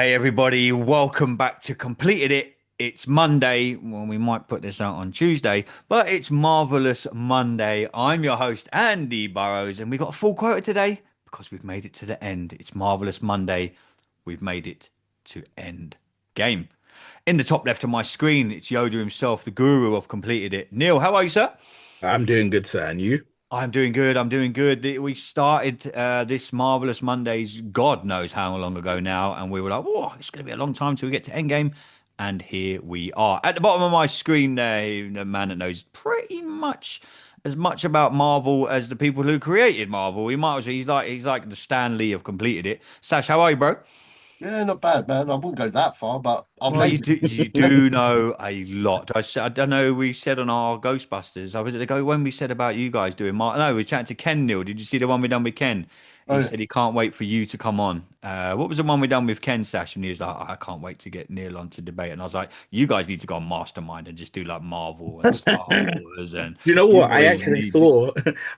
Hey everybody, welcome back to Completed It. It's Monday. Well, we might put this out on Tuesday, but it's Marvelous Monday. I'm your host, Andy Burrows, and we got a full quota today because we've made it to the end. It's Marvelous Monday. We've made it to end game. In the top left of my screen, it's Yoda himself, the guru of Completed It. Neil, how are you, sir? I'm doing good, sir. And you? I'm doing good. I'm doing good. We started this Marvelous Mondays, God knows how long ago now, and we were like, "Oh, it's going to be a long time till we get to Endgame," and here we are. At the bottom of my screen, there, the man that knows pretty much about Marvel as the people who created Marvel. He might as well. He's like the Stan Lee of completed it. Sash, how are you, bro? Yeah, not bad, man. I wouldn't go that far, but I'll Well, you take do it. you do know a lot. I don't know. We said on our Ghostbusters. I was at the go when we said about you guys doing. No, we were chatting to Ken. Neil, did you see the one we done with Ken? Oh, He yeah. said he can't wait for you to come on. What was the one we done with Ken Sash? And he was like, I can't wait to get Neil on to debate. And I was like, you guys need to go on Mastermind and just do like Marvel and Star Wars, and You know you what? I boys actually need. saw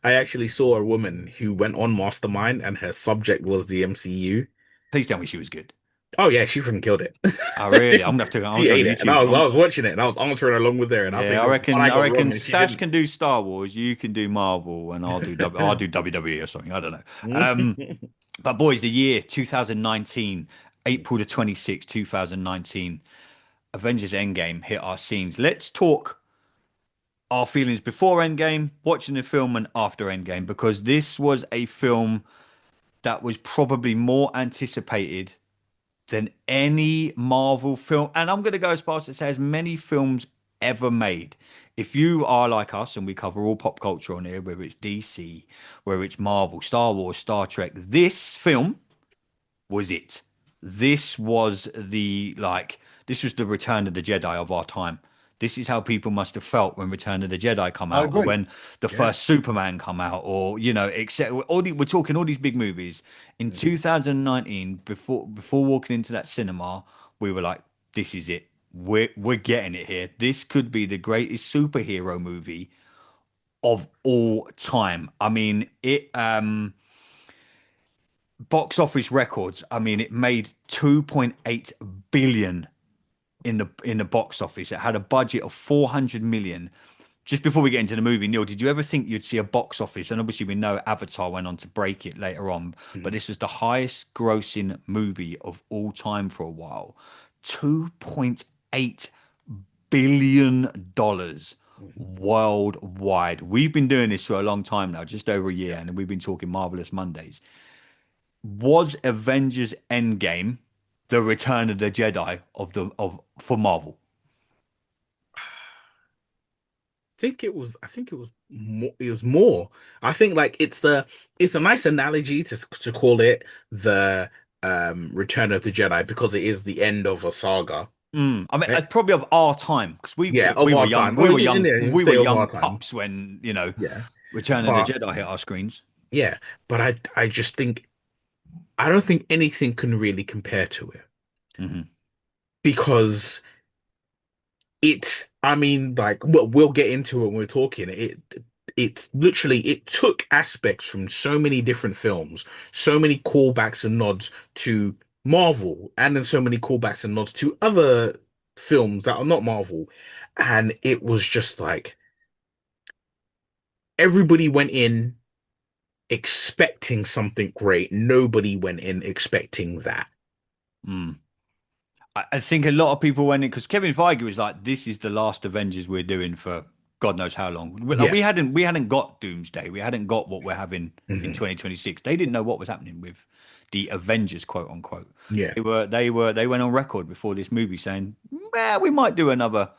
I actually saw a woman who went on Mastermind and her subject was the MCU. Please tell me she was good. Oh yeah, she freaking killed it. Oh, really? I'm gonna have to. I'm gonna She go on ate it. And YouTube. I was watching it and I was answering along with her. And I Yeah, think I there was one reckon. I I got wrong reckon and she Sash didn't. can do Star Wars. You can do Marvel, and I'll do WWE or something. I don't know. But boys, the year 2019, April the 26th, 2019, Avengers Endgame hit our scenes. Let's talk our feelings before Endgame, watching the film, and after Endgame, because this was a film that was probably more anticipated than any Marvel film. And I'm going to go as far as to say as many films ever made. If you are like us and we cover all pop culture on here, whether it's DC, whether it's Marvel, Star Wars, Star Trek, this film was it. This was this was the Return of the Jedi of our time. This is how people must have felt when Return of the Jedi come I out, or agree. when the Yeah. first Superman come out, or except we're talking all these big movies in 2019. Before walking into that cinema, we were like, "This is it. We're getting it here. This could be the greatest superhero movie of all time." I mean, it box office records. I mean, it made 2.8 billion in the box office. It had a budget of 400 million. Just before we get into the movie, Neil, did you ever think you'd see a box office? And obviously, we know Avatar went on to break it later on, but Mhm. this was the highest grossing movie of all time for a while. $2.8 billion Mhm. worldwide. We've been doing this for a long time now, just over a year, Yeah. and we've been talking Marvelous Mondays. Was Avengers Endgame the Return of the Jedi of the of for Marvel? I think it was more. It was more. I think like it's a nice analogy to call it the Return of the Jedi because it is the end of a saga. I mean, Right? probably of our time because Yeah, we of were our young, time. Well, yeah, you we were say of young our time. pups when Yeah. Return of the But Jedi hit our screens. yeah, but I just think I don't think anything can really compare to it Hmm. because it's I mean like we'll get into it when we're talking. It's literally it took aspects from so many different films, so many callbacks and nods to Marvel, and then so many callbacks and nods to other films that are not Marvel. And it was just like everybody went in expecting something great. Nobody went in expecting that. Mm. I think a lot of people went in because Kevin Feige was like, "This is the last Avengers we're doing for God knows how long." Like, Yeah. we hadn't got Doomsday, we hadn't got what we're having in Hmm. 2026. They didn't know what was happening with the Avengers, quote unquote. Yeah. They went on record before this movie saying, "Well, we might do another."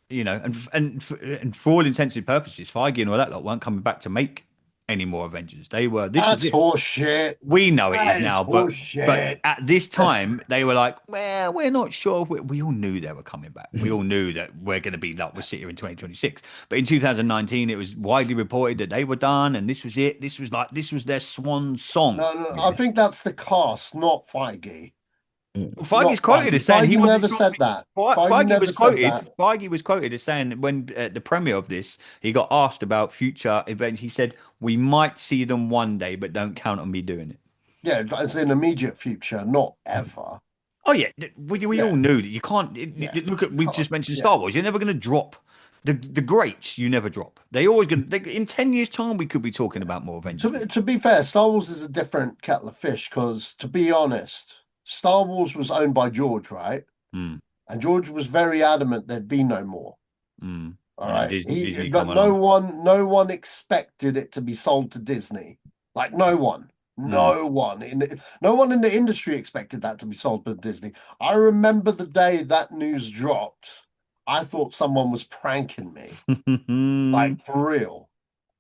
And for all intents and purposes, Feige and all that lot weren't coming back to make any more Avengers. They were. This was That's it. horse shit. We know it is That is now, horse but shit. at this time they were like, well, we're not sure. We all knew they were coming back. We all knew that we're going to be like we're sitting here in 2026. But in 2019, it was widely reported that they were done, and this was it. This was their swan song. No, no, I Yeah. think that's the cast, not Feige. Feige's Not quoted Feige. as saying he Feige wasn't never sure. said that. Feige never said that. Feige was quoted as saying when at the premiere of this, he got asked about future events. He said, "We might see them one day, but don't count on me doing it." Yeah, it's in immediate future, not ever. Oh yeah, we all Yeah, knew that you can't. yeah. Look at You we've can't. just mentioned Yeah. Star Wars. You're never going to drop the greats. You never drop. They always going. In 10 years' time, we could be talking about more Avengers movies. To be fair, Star Wars is a different kettle of fish because, to be honest, Star Wars was owned by George, right? Mm, And George was very adamant there'd be no more. All and then right. Disney But come along. no one expected it to be sold to Disney. Like no one. Mm. No one in the industry expected that to be sold to Disney. I remember the day that news dropped. I thought someone was pranking me, like for real.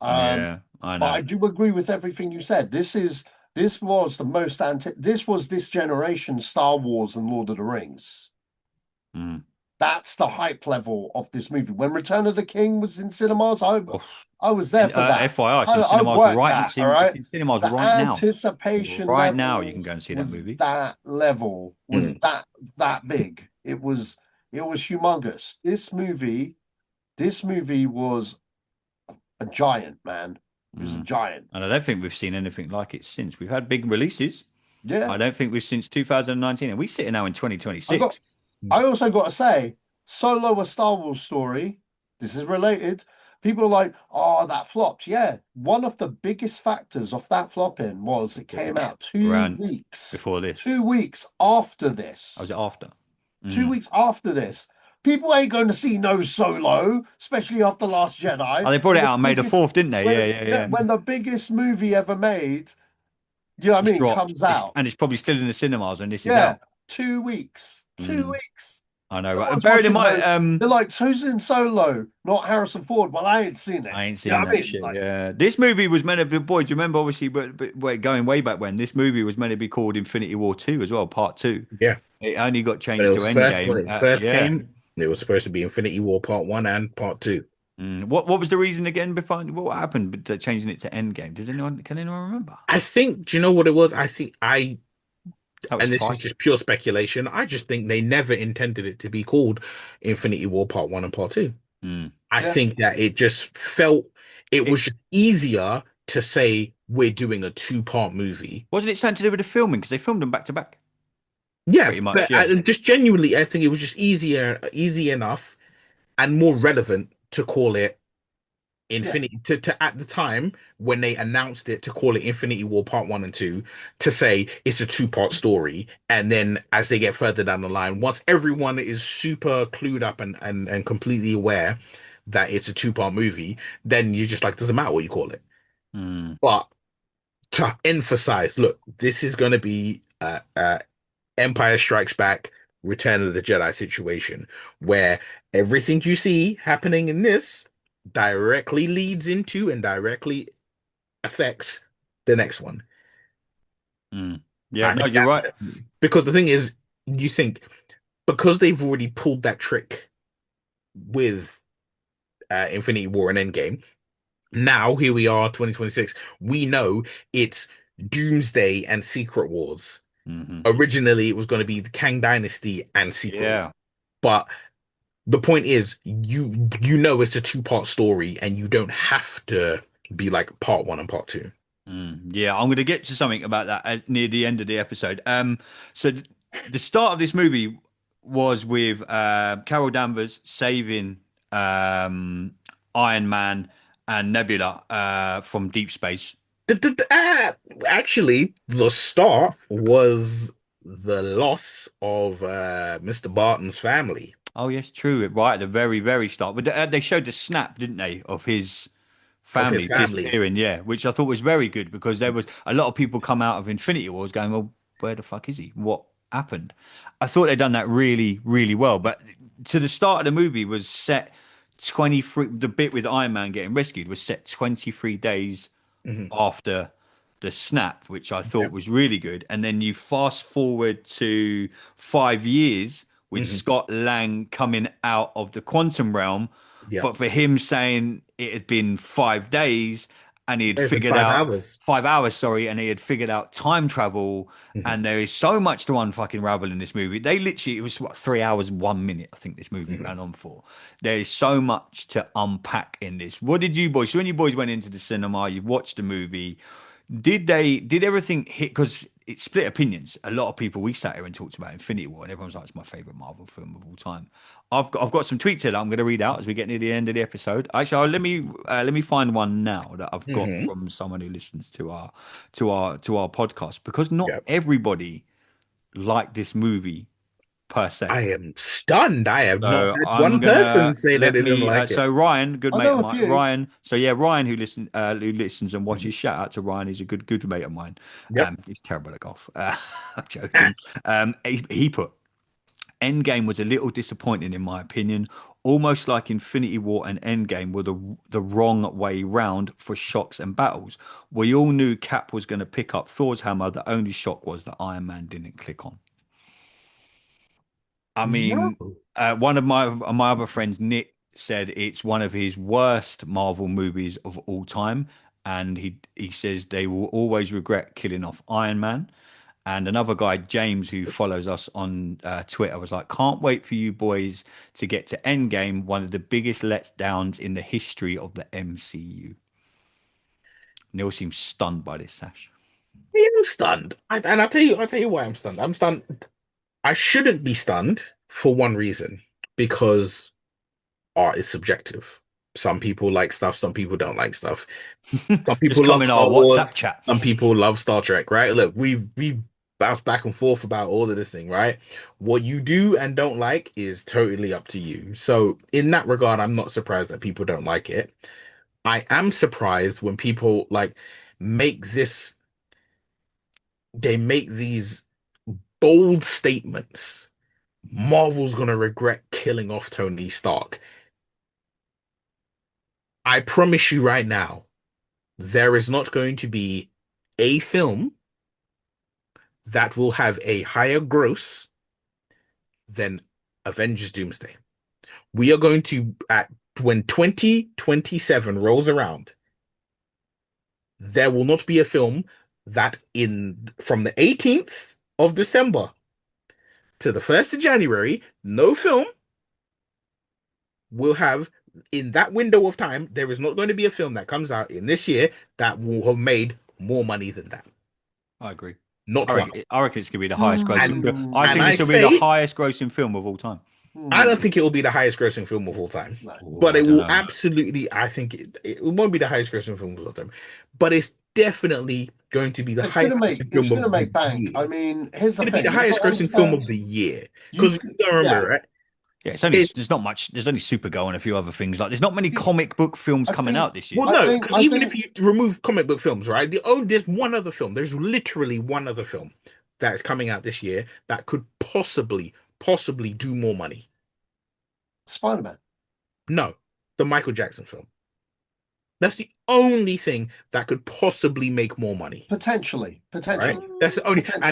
Um, Yeah, I but know. I do agree with everything you said. This was the most this was this generation Star Wars and Lord of the Rings. Mm. That's the hype level of this movie. When Return of the King was in cinemas, Oh, I was there and for that. FYI, it's in I cinemas worked right. that. All It's right. in cinemas The right now. anticipation Right now, you can go levels and see that was movie. that level, was Mm. that big. It was humongous. This movie was a giant, man. It was a Mm. giant. And I don't think we've seen anything like it since. We've had big releases. Yeah. I don't think we've since 2019, and we sit now in I got 2026. I also got to say, Solo, a Star Wars story, this is related. People are like, oh, that flopped. Yeah. One of the biggest factors of that flopping was it came out Around before this. 2 weeks after I was it this. after? Two Mm. weeks after this. People ain't going to see no Solo, especially after Last Oh, Jedi. they brought it out on May the 4th, didn't they? Yeah, yeah, yeah. When the biggest movie ever made, you know what I It's mean, dropped. comes out. And it's probably still in the cinemas when this is Yeah. out. 2 weeks. Two Mm. weeks. I know, No right? And one's bearing in watching mind, those. They're like, who's in Solo? Not Harrison Ford. Well, I ain't seen it. I ain't You know seen what I that mean? shit. Like, Yeah, this movie was meant to be. Boy, do you remember? Obviously, but going way back when this movie was meant to be called Infinity War 2 as well, Part 2. Yeah. It only got When it changed to was first when Endgame. it first Yeah. came, it was supposed to be Infinity War Part One and Part Two. What was the reason again behind what happened with changing it to Endgame? Does anyone can anyone remember? I think, do you know what it was? I think That was and this is fight. just pure speculation. I just think they never intended it to be called Infinity War Part One and Part Two. Mm. I yeah, think that it just felt it It was just easier to say we're doing a two-part movie. wasn't it something to do with the filming because they filmed them back to back, Yeah, pretty much. but Yeah. just genuinely, I think it was just easy enough, and more relevant to call it yeah. Infinity to at the time when they announced it to call it Infinity War Part One and Two, to say it's a two-part story, and then as they get further down the line, once everyone is super clued up and completely aware that it's a two-part movie, then you're just like, doesn't matter what you call it. Mm. But to emphasize, look, this is going to be Empire Strikes Back, Return of the Jedi situation, where everything you see happening in this directly leads into and directly affects the next one. Mm. Yeah. I No, think you're right. that because the thing is, you think because they've already pulled that trick with Infinity War and Endgame, now here we are, 2026. We know it's Doomsday and Secret Wars. Hmm. Originally, it was going to be the Kang Dynasty and Secret Wars. Yeah. But the point is, you know it's a two-part story, and you don't have to be like part one and part two. Yeah, I'm going to get to something about that near the end of the episode. So the start of this movie was with Carol Danvers saving Iron Man and Nebula from deep space. Actually, the start was the loss of Mr. Barton's family, Oh, yes, true. Right at the very, very start. But they showed the snap, didn't they, of his of his family family. disappearing, yeah, which I thought was very good because there was a lot of people come out of Infinity Wars going, well, where the fuck is he? What happened? I thought they'd done that really, really well. But to the start of the movie was set 23, the bit with Iron Man getting rescued was set 23 days Hmm. after the snap, which I thought Yep. was really good. And then you fast forward to 5 years with Hmm. Scott Lang coming out of the quantum realm, Yep. but for him saying it had been 5 days and he had It's been figured five out hours. 5 hours, sorry, and he had figured out time travel. Hmm. And there is so much to unfucking ravel in this movie. They literally, it was what, 3 hours, 1 minute, I think this movie Hmm. ran on for. There is so much to unpack in this. What did you boys, so when you boys went into the cinema, you watched the movie, did everything hit? Because it's split opinions. A lot of people, we sat here and talked about Infinity War, and everyone's like, it's my favorite Marvel film of all time. I've got some tweets here that I'm going to read out as we get near the end of the episode. Actually, let me find one now that I've got Hmm. from someone who listens to our podcast, because not Yeah. everybody liked this movie per se. I am stunned. I have not So had I'm one person gonna say they let didn't me. like it. So Ryan, good I mate of know a mine. few. Ryan. So yeah, Ryan, who listens and Mhm. watches. Shout out to Ryan. He's a good mate of mine. Yep. He's terrible at golf. I'm Ah, joking. He put Endgame was a little disappointing in my opinion. Almost like Infinity War and Endgame were the wrong way round for shocks and battles. We all knew Cap was going to pick up Thor's hammer. The only shock was that Iron Man didn't click on. I no. mean, one of my other friends, Nick, said it's one of his worst Marvel movies of all time, and he says they will always regret killing off Iron Man. And another guy, James, who follows us on Twitter, was like, "Can't wait for you boys to get to Endgame, one of the biggest letdowns in the history of the MCU." Neil seems stunned by this, Sash. Yeah, I'm stunned. And I'll tell you why I'm stunned. I'm stunned. I shouldn't be stunned for one reason, because art is subjective. Some people like stuff, some people don't like stuff. Some Just people come love in our Star WhatsApp Wars, chat. some people love Star Trek, right? Look, we bounce back and forth about all of this thing, right? What you do and don't like is totally up to you. So in that regard, I'm not surprised that people don't like it. I am surprised when people like make this, they make these bold statements. Marvel's gonna regret killing off Tony Stark. I promise you right now, there is not going to be a film that will have a higher gross than Avengers Doomsday. We are going to, at when 2027 rolls around, there will not be a film that in from the 18th of December to the 1st of January, no film will have, in that window of time, there is not going to be a film that comes out in this year that will have made more money than that. I agree. Not one. I reckon it's gonna be the highest grossing. I And think Hmm. I this will be the say highest grossing film of all time. I don't Hmm. think it will be the highest grossing film of all time, No. Oh, but I it don't will know. absolutely, I think it won't be the highest grossing film of all time, but it's definitely going to be the highest grossing It's film gonna of the make bank. I year. mean, here's It's the going to be thing. the You've got highest to grossing film of understand. the year. You Because you could, don't yeah. remember, right? Yeah, it's only It, there's not much. There's only Supergirl and a few other things. Like there's not many comic book films I coming think. out this year. well, no, because I even if think. you remove comic book films, right? There's one other film. There's literally one other film that is coming out this year that could possibly do more money. Spider-Man. No, the Michael Jackson film. That's the only thing that could possibly make more money. Potentially. Right? Potentially. That's the only, Potentially.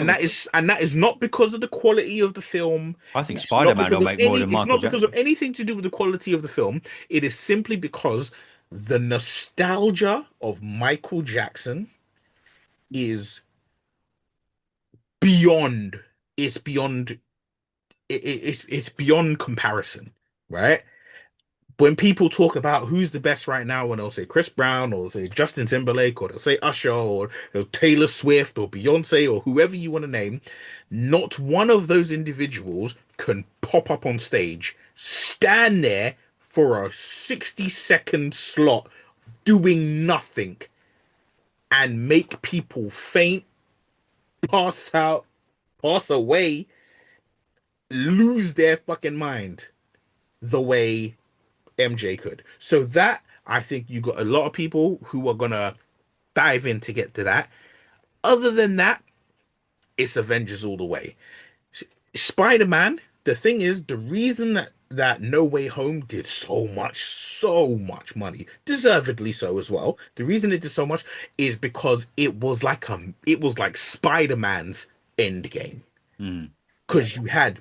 and that is not because of the quality of the film. I think It's not Spider-Man because will of make more than it's Michael not because of Jackson. anything to do with the quality of the film. It is simply because the nostalgia of Michael Jackson is beyond, it's beyond, it's beyond comparison, right? When people talk about who's the best right now, when they'll say Chris Brown or they'll say Justin Timberlake or they'll say Usher or Taylor Swift or Beyonce or whoever you want to name, not one of those individuals can pop up on stage, stand there for a 60-second slot doing nothing and make people faint, pass out, pass away, lose their fucking mind the way MJ could. So that, I think you got a lot of people who are gonna dive in to get to that. Other than that, it's Avengers all the way. Spider-Man, the thing is, the reason that No Way Home did so much money, deservedly so as well. The reason it did so much is because it was like Spider-Man's Endgame. Mm. Yeah. Because you had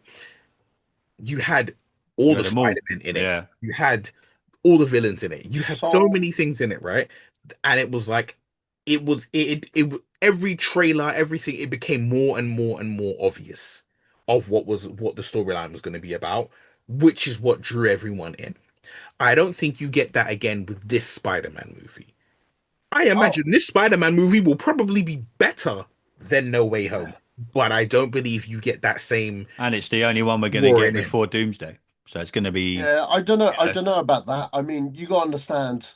all You the had them all. Spider-Men in it. Yeah. You had all the villains in it. You had so So many things in it, right? And it was like every trailer, everything, it became more and more and more obvious of what the storyline was going to be about, which is what drew everyone in. I don't think you get that again with this Spider-Man movie. I oh, imagine this Spider-Man movie will probably be better then No Way Home. But I don't believe you get that same And it's the only one we're going to get roaring in. before Doomsday. So it's going to be, Yeah, I don't know. I uh, don't know about that. I mean, you got to understand,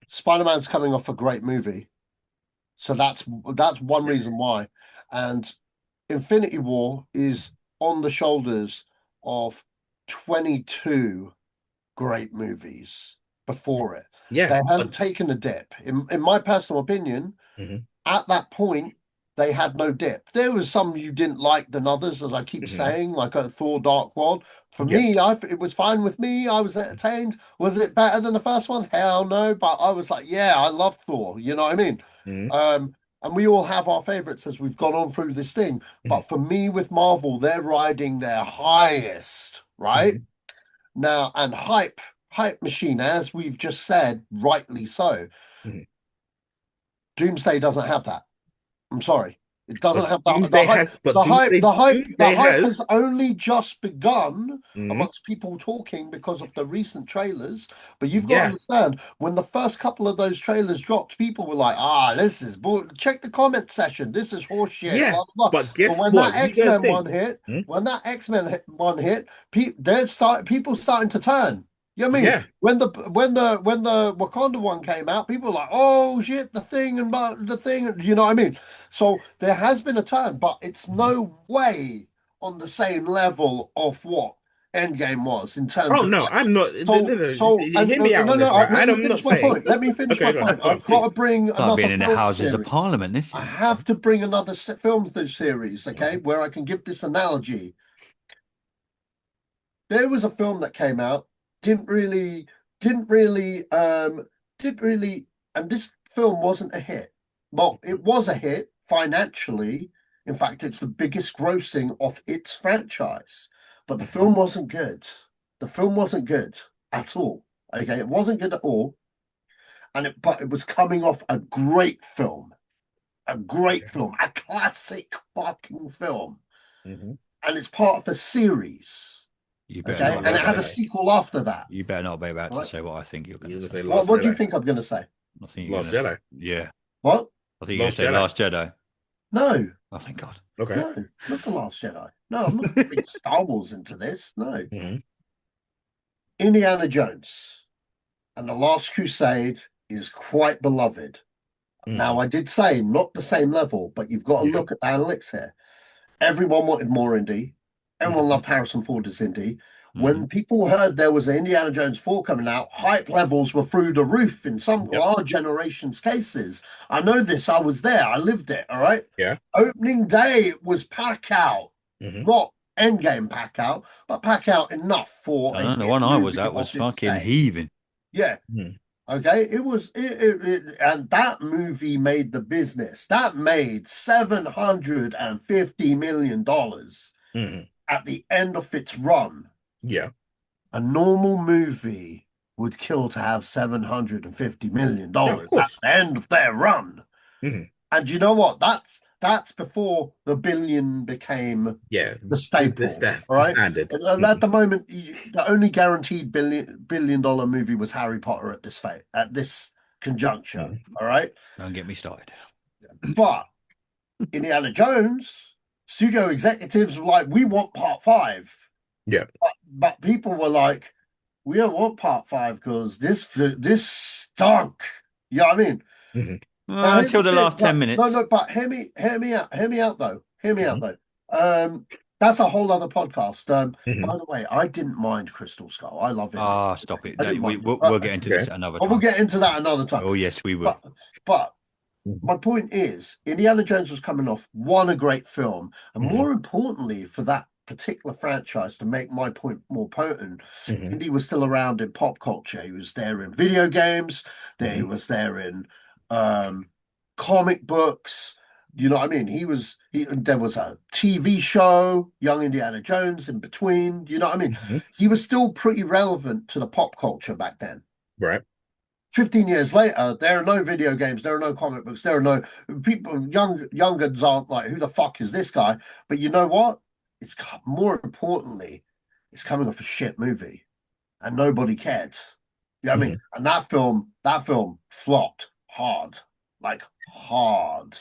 Spider-Man's coming off a great movie, so that's one reason why. And Infinity War is on the shoulders of 22 great movies before it. Yeah. They hadn't taken a dip. In my personal opinion, Mhm, at that point, they had no dip. There was some you didn't like than others, as I keep mhm. saying, like a Thor Dark World. For Yeah. me, it was fine with me. I was entertained. Was it better than the first one? Hell no. But I was like, yeah, I love Thor. You know what I mean? Mhm, And we all have our favorites as we've gone on through this thing. mhm, But for me, with Marvel, they're riding their highest, right? mhm, Now, and hype machine, as we've just said, rightly so. mhm. Doomsday doesn't have that. I'm sorry. It But doesn't have the Doomsday hype. has, but The hype, Doomsday, the hype, the Doomsday hype has. has only just begun Mhm, amongst people talking because of the recent trailers. But you've got to yeah. understand, when the first couple of those trailers dropped, people were like, this is bull. Check the comment section. This is horseshit, Yeah. blah, blah, blah. But But guess when what? that You gotta X-Men think. one hit, Hmm? one hit, people starting to turn. You know what I mean? Yeah. When the Wakanda one came out, people were like, "Oh shit, the thing and the thing," you know what I mean? So there has been a turn, but it's Mhm. no way on the same level of what Endgame was in terms Oh of no, like. I'm not. No, no, So no. so and Hear me out no on no this, right? let me I'm not finish my saying. point. Let me finish Okay, my go on, point. go on, I've got to please. bring like another being in the film Houses of series. Parliament. This I is, have to bring another film series, okay, Mhm. where I can give this analogy. There was a film that came out, didn't really, didn't really, didn't really, and this film wasn't a hit. Well, it was a hit financially. In fact, it's the biggest grossing of its franchise, but the film wasn't good. The film wasn't good at all. Okay, it wasn't good at all, but it was coming off a great film, a classic fucking film, Mhm. and it's part of a series. you better Okay, not Saying and be it Last had a about, Jedi. sequel after that. you better not be about to Right? say what I think you're going You to gonna say. say Last What do you Jedi? think I'm going to say? I think you're Last going to, Jedi. yeah, What? I think you're going to Last say Jedi. Last Jedi. No, Oh, thank God. Okay. no, not the Last Jedi. No, I'm not bringing Star Wars into this. No, Hmm. Indiana Jones and the Last Crusade is quite beloved. Now, Hmm. I did say not the same level, but you've got to Yeah. look at the analytics here. Everyone wanted more Indy. Everyone Hmm. loved Harrison Ford as Indy. Hmm. When people heard there was an Indiana Jones 4 coming out, hype levels were through the roof in some of Yep. our generation's cases. I know this. I was there. I lived it. All right. Yeah. Opening day it was pack out, Hmm. not endgame pack out, but pack out enough for I a know the hit one I was movie at was of its fucking day. heaving. Yeah. Hmm. Okay, and that movie made the business. That made $750 million Hmm. at the end of its run. Yeah. A normal movie would kill to have $750 Yeah. Of million at course. the end of their run. Hmm. And you know what? That's before the billion became Yeah. the This staple. that's All the right. standard. At the moment, the only guaranteed billion dollar movie was Harry Potter at this conjuncture. Mhm. All right. Don't get me started. But Indiana Jones, studio executives were like, we want part five. Yeah. But people were like, we don't want part five because this stunk. You know what I mean? Hmm. Now here's Until the the thing, last 10 but no, minutes. no, but hear me out though. Hear me Hmm. out though. That's a whole other podcast. Hmm. By the way, I didn't mind Crystal Skull. I love it. Ah, stop it. I No, didn't mind it. we'll get into this Okay. at another But we'll time. get into that another time. Oh, yes, we will. But Hmm. my point is, Indiana Jones was coming off one a great film, and Hmm. more importantly, for that particular franchise to make my point more potent, Hmm. Indy was still around in pop culture. He was there in video games. There he Hmm. was there in um, comic books. You know what I mean? There was a TV show, Young Indiana Jones, in between. You know what I mean? Hmm. He was still pretty relevant to the pop culture back then. Right. 15 years later, there are no video games, there are no comic books, there are no people, youngers aren't like, who the fuck is this guy? But you know what? More importantly, it's coming off a shit movie and nobody cared. You know what I mean? Hmm. And that film flopped hard, like hard.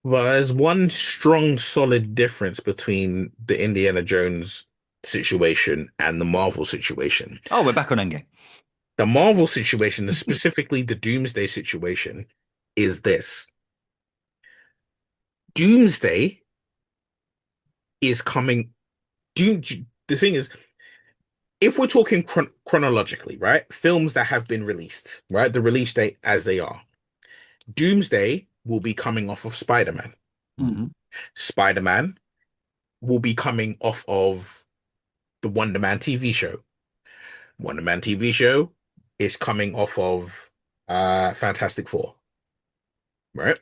Well, there's one strong, solid difference between the Indiana Jones situation and the Marvel situation. Oh, we're back on Endgame. The Marvel situation, specifically the Doomsday situation, is this. Doomsday is coming. Doom, the thing is, if we're talking chronologically, right? Films that have been released, right? The release date as they are. Doomsday will be coming off of Spider-Man. Hmm. Spider-Man will be coming off of the Wonder Man TV show. Wonder Man TV show is coming off of Fantastic Four, right?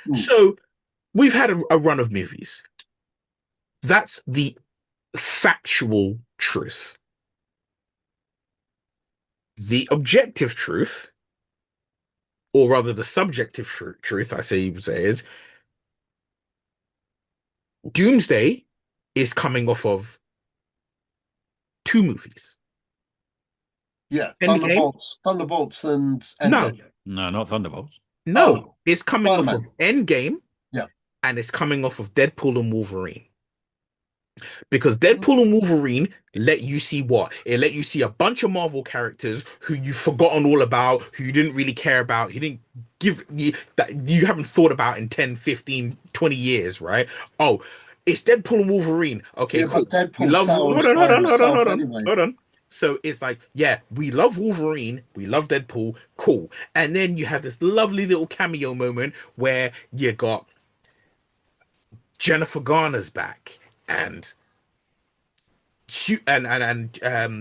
Mm. So we've had a run of movies. That's the factual truth. The objective truth, or rather the subjective truth, I say you would say, is Doomsday is coming off of two movies. Yeah, Endgame? Thunderbolts and No, Endgame. No, not Thunderbolts. no. Oh, It's coming off of Spider-Man. Endgame Yeah. and it's coming off of Deadpool and Wolverine. Because Mm. Deadpool and Wolverine let you see what? It let you see a bunch of Marvel characters who you've forgotten all about, who you didn't really care about, you didn't give you that you haven't thought about in 10, 15, 20 years, right? Oh, it's Deadpool and Wolverine. Okay, Yeah, cool. but We Deadpool love hold sells on, hold by on, hold on, himself hold on, anyway. hold on. So it's like, yeah, we love Wolverine, we love Deadpool, cool. And then you have this lovely little cameo moment where you got Jennifer Garner's back and Channing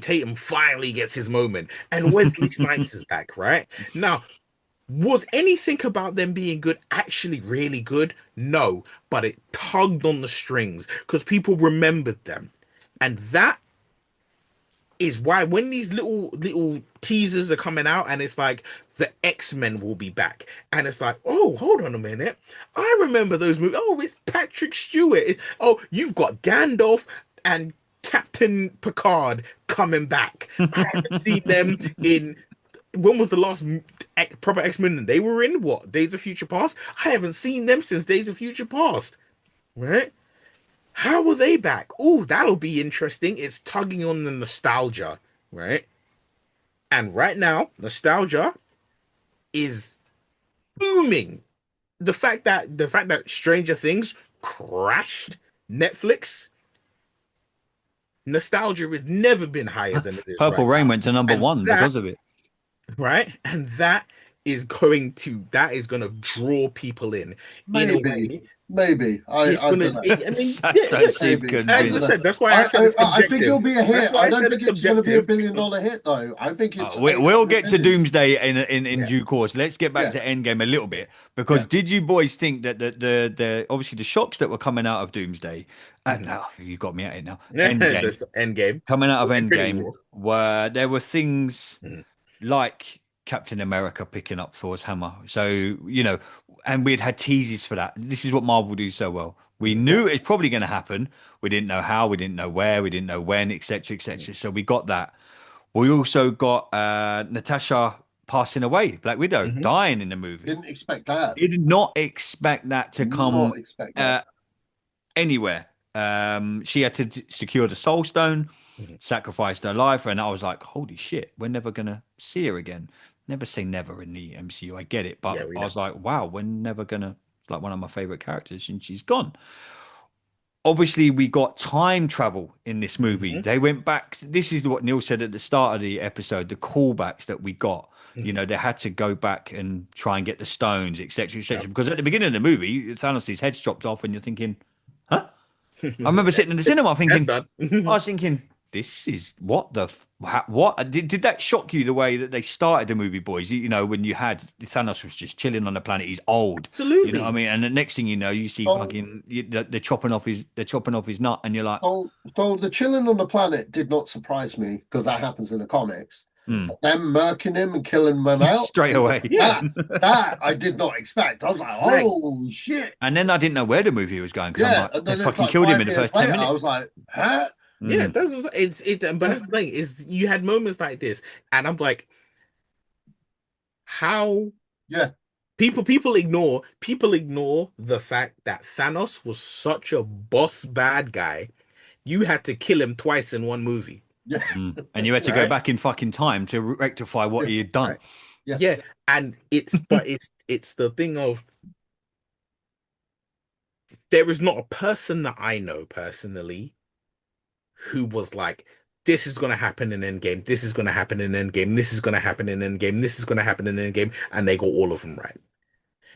Tatum finally gets his moment, and Wesley Snipes is back, right? Now, was anything about them being good actually really good? No, but it tugged on the strings because people remembered them. And that is why when these little teasers are coming out and it's like the X-Men will be back and it's like, oh, hold on a minute, I remember those movies. Oh, it's Patrick Stewart. Oh, you've got Gandalf and Captain Picard coming back. I haven't seen them in when was the last proper X-Men that they were in? What, Days of Future Past? I haven't seen them since Days of Future Past, right? How are they back? Oh, that'll be interesting. It's tugging on the nostalgia, right? And right now, nostalgia is booming. The fact that Stranger Things crashed Netflix, nostalgia has never been higher than it is Purple right Rain now. went to number And one that, because of it. right? And that is going to draw people in a Maybe, way. maybe. It's I gonna. don't know. I mean, Sash yeah, yeah. don't seem Maybe. I As I don't convinced. know. said, that's why I said it's I think it'll subjective. be a That's hit. why I I don't said think it's it's going to be a subjective billion because dollar hit though. I think it's We'll 800 get to million. Doomsday in yeah. due course. Let's get back Yeah, to Endgame a little bit because yeah. did you boys think that the obviously the shocks that were coming out of Doomsday, Mhm. now you got me at it now. Endgame That's the end game. coming out of Infinity Endgame War. were there were things Mhm. like Captain America picking up Thor's hammer. So, and we'd had teases for that. This is what Marvel do so well. We Mhm. knew it's probably going to happen. We didn't know how, we didn't know where, we didn't know when, etc., Mhm. etc. So we got that. We also got Natasha passing away, Black Widow Mhm. dying in the movie. Didn't expect that. Did not expect that to come Not expect that. uh, anywhere. She had to secure the Soul Stone, Mhm. sacrificed her life, and I was like, "Holy shit, we're never gonna see her again." Never say never in the MCU. I get it, Yeah, but we I know. was like, "Wow, we're never gonna." Like one of my favorite characters, and she's gone. Obviously, we got time travel in this movie. Mhm. They went back. This is what Neil said at the start of the episode. The callbacks that we got. Mhm. They had to go back and try and get the stones, etc., Yeah. etc. Because at the beginning of the movie, Thanos' head's chopped off, and you're thinking, "Huh?" I remember sitting in the cinema That's thinking, done. I was thinking, this is what what did that shock you the way that they started the movie, boys? When you had Thanos was just chilling on the planet, he's old, you know what I Absolutely. mean? And the next thing you know, you see So, fucking they're chopping off his nut, and you're like, so the chilling on the planet did not surprise me because that happens in the comics. hmm, But them murking him and killing him out, straight away. Yeah. that that I did not expect. I was like, Right. oh shit. And then I didn't know where the movie was going because I'm Yeah. like, And they then it's fucking like killed him in five the years first 10 later, I was minutes. like, huh? Yeah, Mm. but Yeah. that's the thing is you had moments like this, and I'm like, how Yeah. people ignore the fact that Thanos was such a boss bad guy. You had to kill him twice in one movie, Yeah, Mm. And you had to go right? back in fucking time to rectify what yeah, he had done. Right. yeah. Yeah, and it's the thing of there is not a person that I know personally who was like, this is going to happen in Endgame, this is going to happen in Endgame, this is going to happen in Endgame, this is going to happen in Endgame, and they got all of them right.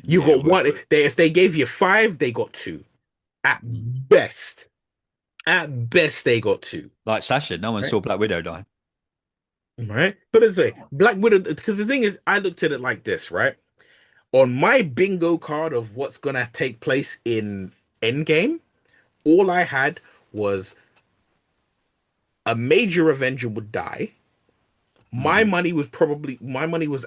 You Yeah, got one. If they gave you five, they got two. At mm. best, at best, they got two. Like Sasha, no one Right. saw Black Widow die. Right. But as I say, Black Widow, because the thing is, I looked at it like this, right? On my bingo card of what's gonna take place in Endgame, all I had was a major Avenger would die. Hmm. My money was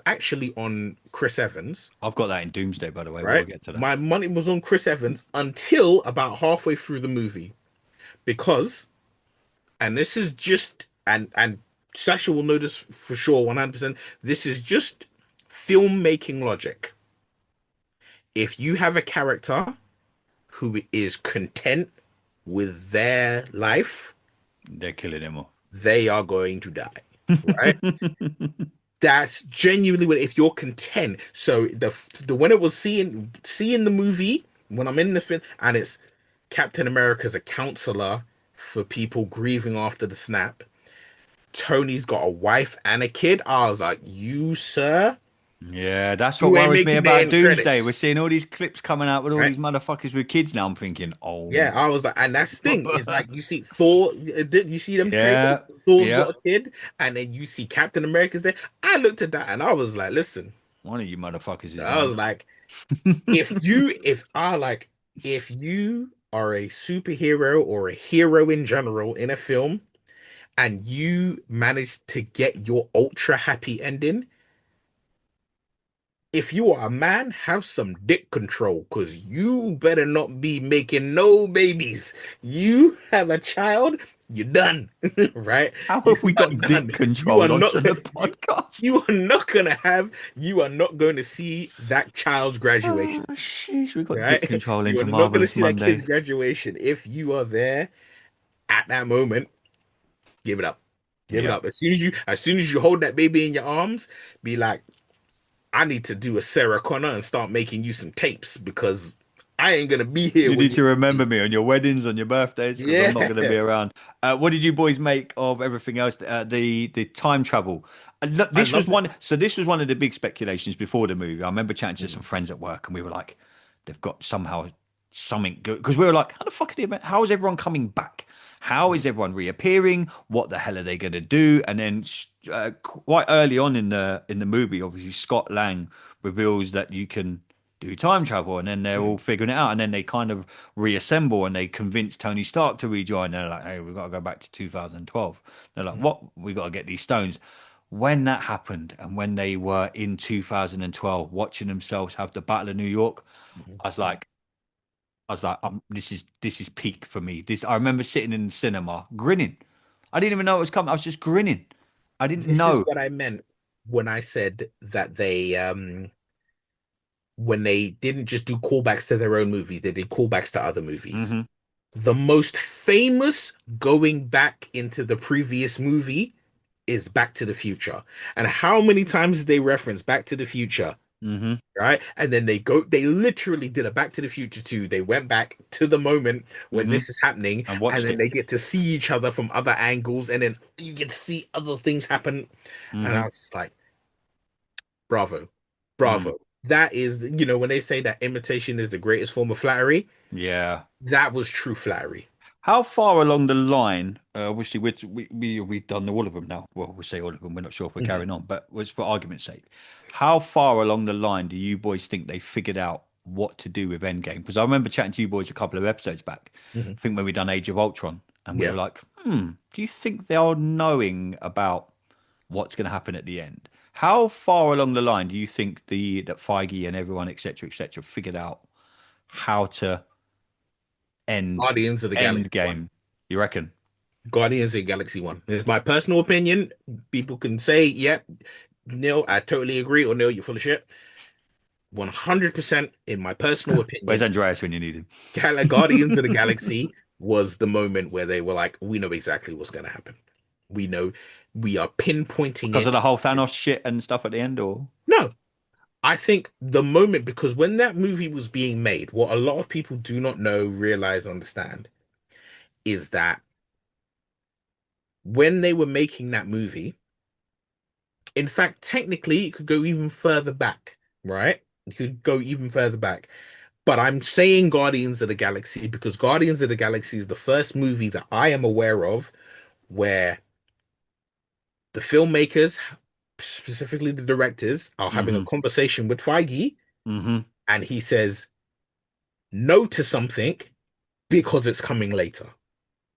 actually on Chris Evans, I've got that in Doomsday, by the way. We'll right? get to that. My money was on Chris Evans until about halfway through the movie because, and this is just, and Sasha will know this for sure 100%. This is just filmmaking logic. If you have a character who is content with their life, They're killing him all. they are going to die, right? That's genuinely what, if you're content. So the when it was seeing the movie, when I'm in the film and it's Captain America's a counselor for people grieving after the snap. Tony's got a wife and a kid. I was like, you sir, Yeah, that's what you ain't worries me making the about end Doomsday. We're credits, seeing all these clips coming out with all right? these motherfuckers with kids now. I'm thinking, Yeah, oh, I was like, and that's the thing is like you see Thor, did you see them trailers? yeah, Thor's yeah. got a kid, and then you see Captain America's there. I looked at that and I was like, listen, One of you motherfuckers is I dying. was like, if you are a superhero or a hero in general in a film and you manage to get your ultra happy ending, if you are a man, have some dick control, because you better not be making no babies. You have a child, you're done, right? How You have we are got dick done. You are control not onto the you podcast? you are not gonna have you are not going to see that child's Oh, graduation, sheesh, we got dick right? control You are into not gonna Marvelous see that kid's Monday. graduation if you are there at that moment. Give it up. Give it Yep. up. As soon as you hold that baby in your arms, be like, I need to do a Sarah Connor and start making you some tapes because I ain't gonna be here You when need you. to remember me on your weddings, on your birthdays, because I'm not going to Yeah, be around. What did you boys make of everything else? The time travel. Look, I this was loved it. one. So this was one of the big speculations before the movie. I remember chatting to some Mhm, friends at work, and we were like, "They've got somehow something good," because we were like, "How the fuck are they? How is everyone coming back? How is mhm, everyone reappearing? What the hell are they going to do?" And then quite early on in the movie, obviously Scott Lang reveals that you can do time travel, and then they're all mhm, figuring it out, and then they kind of reassemble and they convince Tony Stark to rejoin. They're like, "Hey, we've got to go back to 2012." They're like, mhm, "What? We got to get these stones." When that happened, and when they were in 2012 watching themselves have the Battle of New York, mhm. I was like, this is peak for me. This I remember sitting in the cinema grinning. I didn't even know it was coming. I was just grinning. I didn't This is know. what I meant when I said that they when they didn't just do callbacks to their own movies, they did callbacks to other movies. Hmm. The most famous going back into the previous movie is Back to the Future. And how many times did they reference Back to the Future? Hmm. Right? And then they literally did a Back to the Future 2. They went back to the moment when Hmm. this is happening, And and watched then it. they get to see each other from other angles, and then you get to see other things happen. And I Hmm. was just like, bravo, Mm. bravo. That is, when they say that imitation is the greatest form of flattery, Yeah. that was true flattery. How far along the line? Obviously, we've done all of them now. Well, we'll say all of them. We're not sure if we're Mhm, carrying on, but was for argument's sake, how far along the line do you boys think they figured out what to do with Endgame? Because I remember chatting to you boys a couple of episodes back. mhm. I think when we done Age of Ultron, and we Yeah. were like, do you think they are knowing about what's going to happen at the end? How far along the line do you think that Feige and everyone, etc., figured out how to end Guardians of the Galaxy one. Endgame? You reckon? Guardians of the Galaxy one. It's my personal opinion. People can say, yep, Neil, I totally agree, or Neil, you're full of shit. 100% in my personal Where's opinion, Andreas when you need him? Guardians of the Galaxy was the moment where they were like, we know exactly what's going to happen. We know we are pinpointing Because of it. the whole Thanos shit and stuff at the end, or? No, I think the moment, because when that movie was being made, what a lot of people do not know, realize, understand is that when they were making that movie, in fact, technically, it could go even further back, right? It could go even further back. But I'm saying Guardians of the Galaxy because Guardians of the Galaxy is the first movie that I am aware of where the filmmakers, specifically the directors, are having a Mm-hmm. conversation with Feige Mm-hmm. and he says no to something because it's coming later.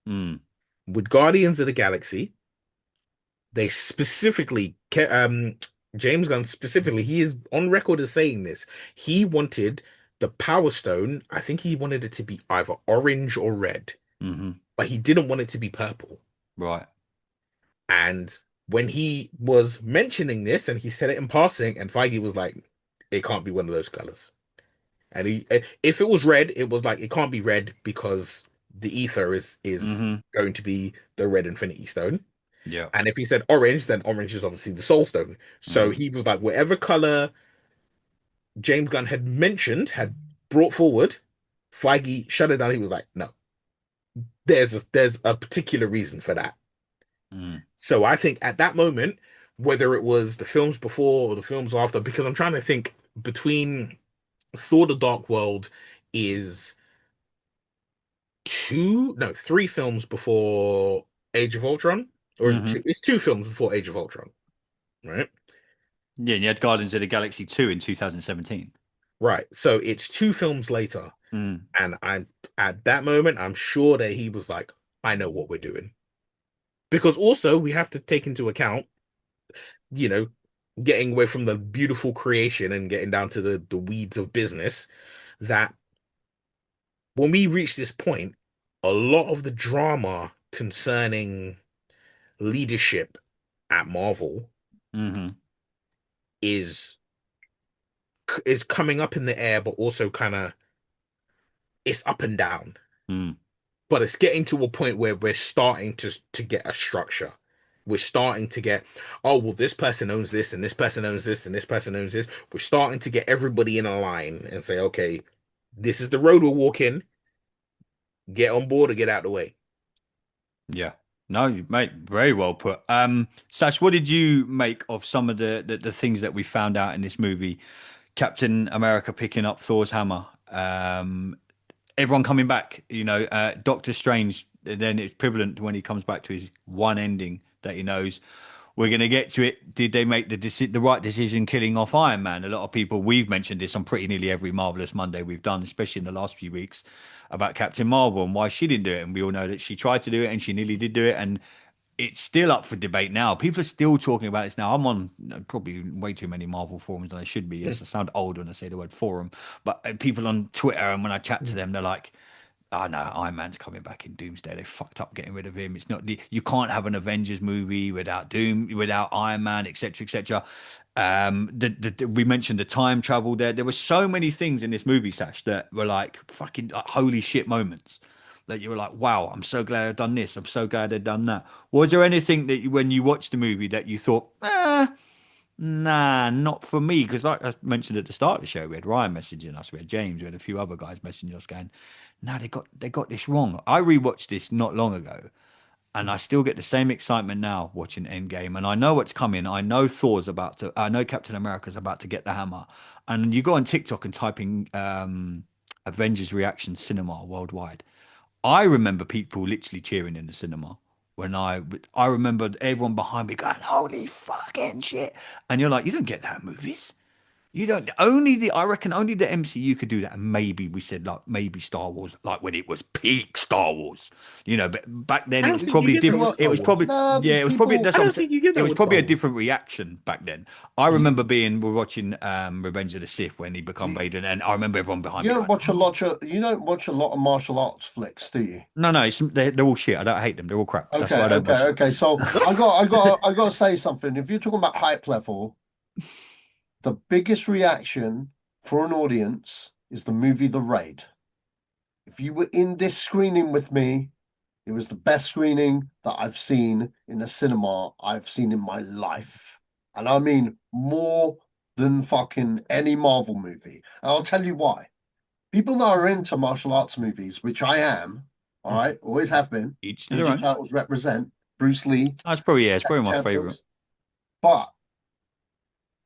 Mm. With Guardians of the Galaxy, they specifically, James Gunn specifically, he is on record as saying this. He wanted the Power Stone, I think he wanted it to be either orange or red, Mm-hmm. but he didn't want it to be purple. Right. And when he was mentioning this and he said it in passing, and Feige was like, it can't be one of those colors. And if it was red, it was like, it can't be red because the ether is Mm-hmm. going to be the red Infinity Stone. Yeah. And if he said orange, then orange is obviously the Soul Stone. So Mm. he was like, whatever color James Gunn had mentioned, had brought forward, Feige shut it down. He was like, no, there's a particular reason for that. Mm. So I think at that moment, whether it was the films before or the films after, because I'm trying to think between Thor: The Dark World is three films before Age of Ultron, or is it Mm-hmm. two? It's two films before Age of Ultron, right? Yeah, and you had Guardians of the Galaxy 2 in 2017. Right. So it's two films later, Mm. and I'm at that moment, I'm sure that he was like, I know what we're doing. Because also we have to take into account, you know, getting away from the beautiful creation and getting down to the weeds of business, that when we reach this point, a lot of the drama concerning leadership at Marvel Mm-hmm. is is coming up in the air, but also kind of it's up and down. Mm. But it's getting to a point where we're starting to get a structure. We're starting to get, oh well, this person owns this, and this person owns this, and this person owns this. We're starting to get everybody in a line and say, okay, this is the road we're walking. Get on board or get out of the way. Yeah. No, mate, very well put. Sash, what did you make of some of the things that we found out in this movie? Captain America picking up Thor's hammer. Everyone coming back, Doctor Strange, then it's prevalent when he comes back to his one ending that he knows. We're going to get to it. Did they make the right decision killing off Iron Man? A lot of people, we've mentioned this on pretty nearly every Marvelous Monday we've done, especially in the last few weeks, about Captain Marvel and why she didn't do it. And we all know that she tried to do it and she nearly did do it. And it's still up for debate now. People are still talking about this now. I'm on probably way too many Marvel forums than I should be. Yes, I sound old when I say the word forum, but people on Twitter and when I chat to them, they're like, "Oh no, Iron Man's coming back in Doomsday. They fucked up getting rid of him. It's not you can't have an Avengers movie without without Iron Man, etc., etc." We mentioned the time travel there. There were so many things in this movie, Sash, that were like fucking like, holy shit moments. That you were like, wow, I'm so glad I've done this. I'm so glad I've done that. Was there anything that when you watched the movie that you thought, nah, not for me? Because like I mentioned at the start of the show, we had Ryan messaging us, we had James, we had a few other guys messaging us going, no, they got this wrong. I rewatched this not long ago, and I still get the same excitement now watching Endgame. And I know what's coming. I know Thor's about to. I know Captain America's about to get the hammer. And you go on TikTok and type in Avengers reaction cinema worldwide. I remember people literally cheering in the cinema when I remember everyone behind me going, "Holy fucking shit!" And you're like, you don't get that in movies. You don't I reckon only the MCU could do that, and maybe we said like maybe Star Wars, like when it was peak Star Wars, but back then I it don't was think you probably get that different. with Well, It Star was Wars. probably no, yeah, it was probably people. that's I what I'm don't saying. think you get It that was with probably Star a Wars. different reaction back then. I remember we're watching Revenge of the Sith when he become You, Vader, and I remember everyone behind you me don't going, watch a "Oh lot of you don't watch a lot of martial arts flicks, do you? no, no, they're all shit. I don't hate them. They're all crap. That's why Okay, I don't okay, watch them." okay. So I got to say something. If you're talking about hype level, the biggest reaction for an audience is the movie The Raid. If you were in this screening with me, it was the best screening that I've seen in a cinema I've seen in my life. And I mean more than fucking any Marvel movie. And I'll tell you why. People that are into martial arts movies, which I am, all right, always have been. Each to their Ninja own. Turtles represent Bruce Lee, That's probably yeah, it's probably my favorite. champions. But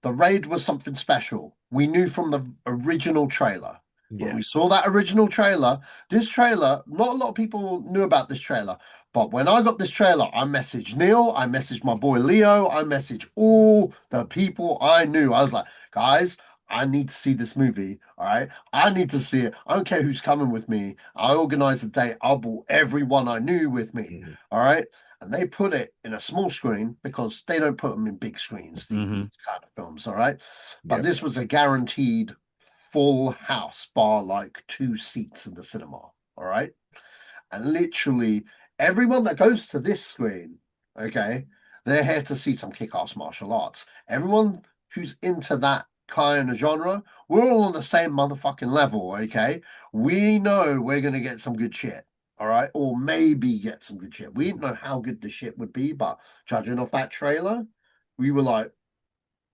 the raid was something special. We knew from the original trailer. When Yeah. we saw that original trailer, this trailer, not a lot of people knew about this trailer. But when I got this trailer, I messaged Neil, I messaged my boy Leo, I messaged all the people I knew. I was like, guys, I need to see this movie. All right. I need to see it. I don't care who's coming with me. I organized a date. I brought everyone I knew with me. Mhm. All right. And they put it in a small screen because they don't put them in big screens, these Hmm. kind of films. All right. But Yep. this was a guaranteed full house, bar like 2 seats in the cinema. All right. And literally everyone that goes to this screen, okay, they're here to see some kick-ass martial arts. Everyone who's into that kind of genre, we're all on the same motherfucking level, okay? We know we're gonna get some good shit, all right, or maybe get some good shit. We didn't know how good the shit would be, but judging off that trailer, we were like,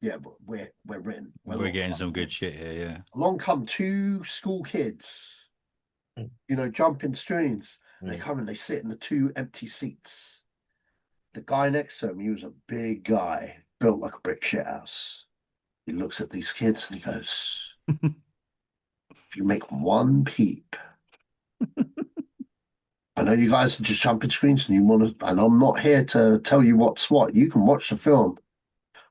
yeah, but we're in, we're We're locked getting up. some good shit here, yeah. Along come two school kids, Mm. jumping screens. They Mm. come and they sit in the two empty seats. The guy next to him, he was a big guy, built like a brick shit house. He looks at these kids and he goes, if you make one peep, I know you guys are just jumping screens and you want to, and I'm not here to tell you what's what. You can watch the film.